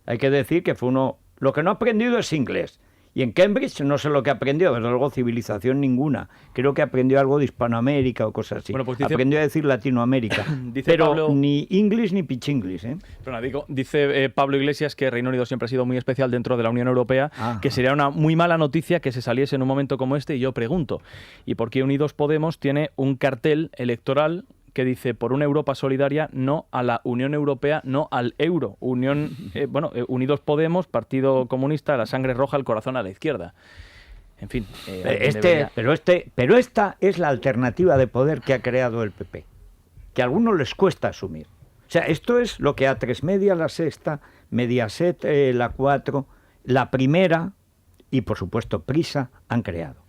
Hay que decir que fue uno... Lo que no ha aprendido es inglés. Y en Cambridge no sé lo que aprendió, desde luego civilización ninguna. Creo que aprendió algo de Hispanoamérica o cosas así. Bueno, pues aprendió a decir Latinoamérica. Pero Pablo, ni English ni pichinglis, ¿eh? Pero dice Pablo Iglesias que Reino Unido siempre ha sido muy especial dentro de la Unión Europea, que sería una muy mala noticia que se saliese en un momento como este, y yo pregunto, ¿y por qué Unidos Podemos tiene un cartel electoral que dice por una Europa solidaria, no a la Unión Europea, no al euro? Unidos Podemos, Partido Comunista, la sangre roja, el corazón a la izquierda. En fin. Pero esta es la alternativa de poder que ha creado el PP, que a algunos les cuesta asumir. O sea, esto es lo que A3 Media, La Sexta, Mediaset, La 4, La Primera y, por supuesto, Prisa han creado.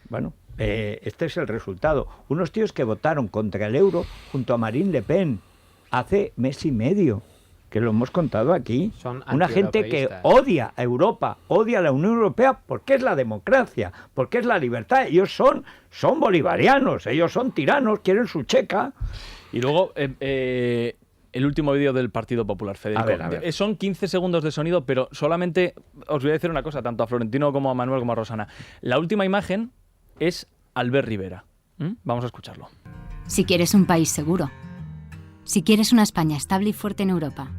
Bueno, este es el resultado. Unos tíos que votaron contra el euro junto a Marine Le Pen hace mes y medio, que lo hemos contado aquí. Una gente que odia a Europa, odia a la Unión Europea porque es la democracia, porque es la libertad. Ellos son bolivarianos, ellos son tiranos, quieren su checa. Y luego el último vídeo del Partido Popular, Federico. A ver. Son 15 segundos de sonido, pero solamente os voy a decir una cosa, tanto a Florentino como a Manuel como a Rosana. La última imagen es Albert Rivera. Vamos a escucharlo. Si quieres un país seguro, si quieres una España estable y fuerte en Europa,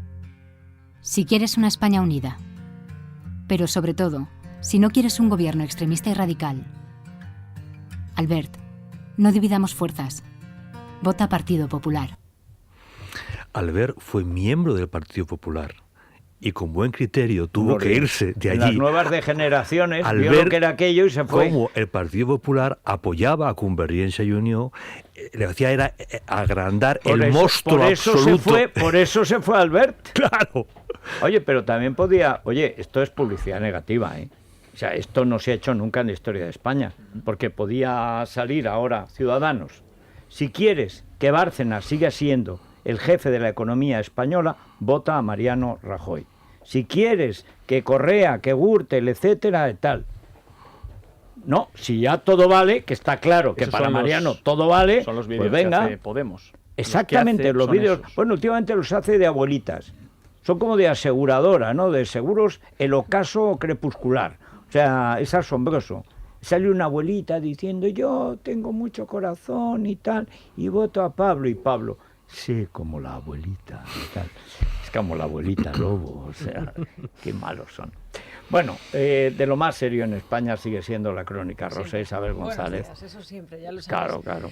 si quieres una España unida, pero sobre todo, si no quieres un gobierno extremista y radical, Albert, no dividamos fuerzas. Vota Partido Popular. Albert fue miembro del Partido Popular y con buen criterio tuvo que irse de allí. Las nuevas degeneraciones vio lo que era aquello y se fue. Como el Partido Popular apoyaba a Convergencia y Unió, le hacía era agrandar el monstruo absoluto. Por eso se fue Albert. Claro. Oye, pero también podía... Oye, esto es publicidad negativa, ¿eh? O sea, esto no se ha hecho nunca en la historia de España, porque podía salir ahora Ciudadanos. Si quieres que Bárcenas siga siendo el jefe de la economía española, vota a Mariano Rajoy. Si quieres que Correa, que Gürtel, etcétera, tal. No, si ya todo vale, que está claro que para Mariano todo vale, son los vídeos pues venga. que hace Podemos. Exactamente, los vídeos. Esos. Bueno, últimamente los hace de abuelitas. Son como de aseguradora, ¿no? De seguros, el ocaso crepuscular. O sea, es asombroso. Sale una abuelita diciendo, yo tengo mucho corazón y tal, y voto a Pablo. Y Pablo, sí, como la abuelita y tal. Es como la abuelita Lobo, o sea, qué malos son. Bueno, de lo más serio en España sigue siendo la crónica Rosa Isabel González. Buenos días, eso siempre, ya lo sabes. Claro.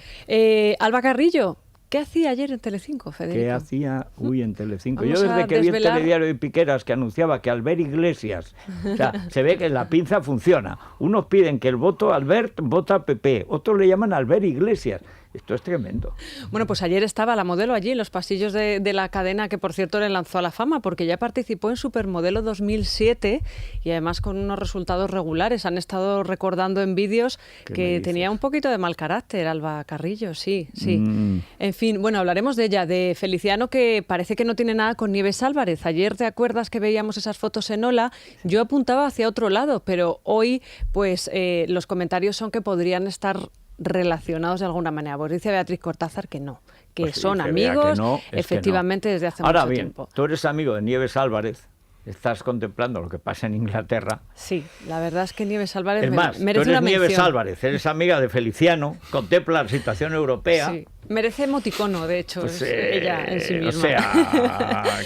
Alba Carrillo, ¿qué hacía ayer en Telecinco, Federico? ¿Qué hacía? En Telecinco. Yo desde que vi el telediario de Piqueras que anunciaba que Albert Iglesias, o sea, se ve que la pinza funciona. Unos piden que el voto Albert vota PP, otros le llaman Albert Iglesias. Esto es tremendo. Bueno, pues ayer estaba la modelo allí en los pasillos de la cadena que, por cierto, le lanzó a la fama porque ya participó en Supermodelo 2007 y además con unos resultados regulares. Han estado recordando en vídeos que tenía un poquito de mal carácter, Alba Carrillo, sí. En fin, bueno, hablaremos de ella, de Feliciano, que parece que no tiene nada con Nieves Álvarez. Ayer, ¿te acuerdas que veíamos esas fotos en Ola? Yo apuntaba hacia otro lado, pero hoy, pues, los comentarios son que podrían estar relacionados de alguna manera. Pues dice Beatriz Cortázar que no, que pues son amigos, que no, efectivamente, desde hace mucho tiempo. Ahora bien, tú eres amigo de Nieves Álvarez, estás contemplando lo que pasa en Inglaterra. Sí, la verdad es que Nieves Álvarez es más, merece tú eres una mención. Nieves Álvarez, eres amiga de Feliciano, contempla la situación europea. Sí. Merece emoticono, de hecho, pues, ella en sí misma. O sea,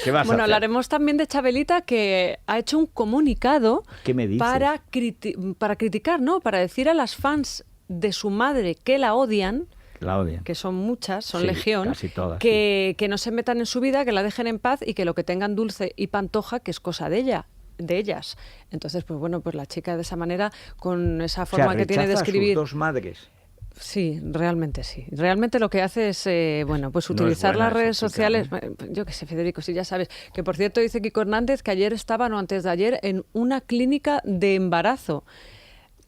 ¿qué vas a hacer? Hablaremos también de Chabelita, que ha hecho un comunicado ¿Qué me dices? para criticar, ¿no? Para decir a las fans de su madre que la odian, que son muchas, son legión, casi todas, que no se metan en su vida, que la dejen en paz y que lo que tengan Dulce y Pantoja, que es cosa de ellas. Entonces, pues bueno, pues la chica de esa manera, con esa forma que tiene de escribir... A sus dos madres. Sí, realmente sí. Realmente lo que hace es, pues utilizar las redes sociales. Yo qué sé, Federico, si ya sabes. Que por cierto dice Kiko Hernández que ayer estaban, o antes de ayer, en una clínica de embarazo.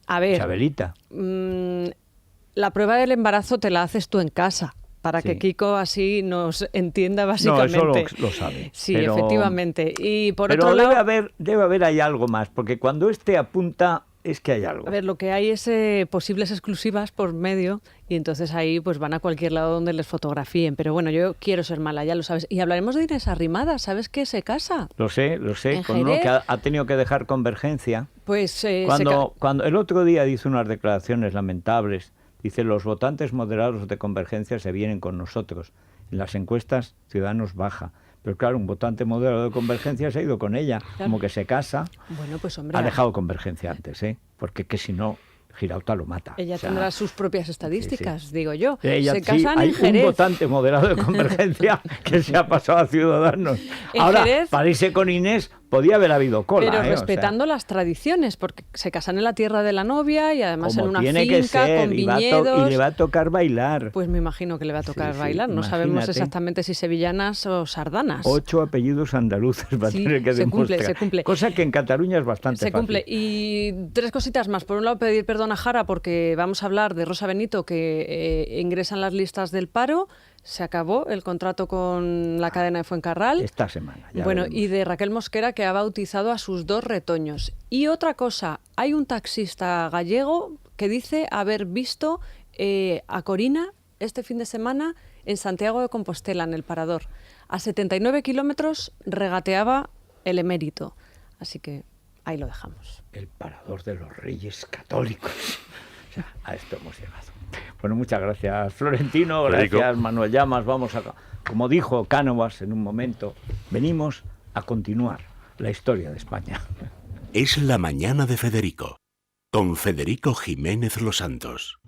A ver, Chabelita. La prueba del embarazo te la haces tú en casa, para que Kiko así nos entienda básicamente. No, eso lo sabe. Sí, efectivamente. Y por pero otro lado... debe haber ahí algo más, porque cuando apunta es que hay algo. A ver, lo que hay es posibles exclusivas por medio y entonces ahí pues van a cualquier lado donde les fotografíen. Pero bueno, yo quiero ser mala, ya lo sabes. Y hablaremos de Inés Arrimadas, ¿sabes que se casa? Lo sé, con uno que ha tenido que dejar Convergencia. Pues cuando el otro día dice unas declaraciones lamentables, dice: los votantes moderados de Convergencia se vienen con nosotros. En las encuestas Ciudadanos baja. Pero claro, un votante moderado de Convergencia se ha ido con ella, claro. Como que se casa. Bueno, pues hombre. Ha dejado Convergencia antes, porque que si no, Girauta lo mata. Ella tendrá sus propias estadísticas, digo yo. Se casan hay en Jerez. Un votante moderado de Convergencia que se ha pasado a Ciudadanos. Ahora, Jerez, para irse con Inés, podía haber habido cola. Pero respetando las tradiciones, porque se casan en la tierra de la novia y además en una finca con viñedos. Y le va a tocar bailar. Pues me imagino que le va a tocar bailar. No sabemos exactamente si sevillanas o sardanas. 8 apellidos andaluces va a tener que demostrar. Se cumple. Cosa que en Cataluña es bastante fácil. Se cumple. Y 3 cositas más. Por un lado, pedir perdón a Jara porque vamos a hablar de Rosa Benito, que ingresa en las listas del paro. Se acabó el contrato con la cadena de Fuencarral. Esta semana. Bueno, y de Raquel Mosquera, que ha bautizado a sus 2 retoños. Y otra cosa, hay un taxista gallego que dice haber visto a Corina este fin de semana en Santiago de Compostela, en el Parador. A 79 kilómetros regateaba el emérito. Así que ahí lo dejamos. El Parador de los Reyes Católicos. O sea, a esto hemos llegado. Bueno, muchas gracias, Florentino. Federico. Gracias, Manuel Llamas. Vamos a, como dijo Cánovas en un momento, venimos a continuar la historia de España. Es la mañana de Federico, con Federico Jiménez Los Santos.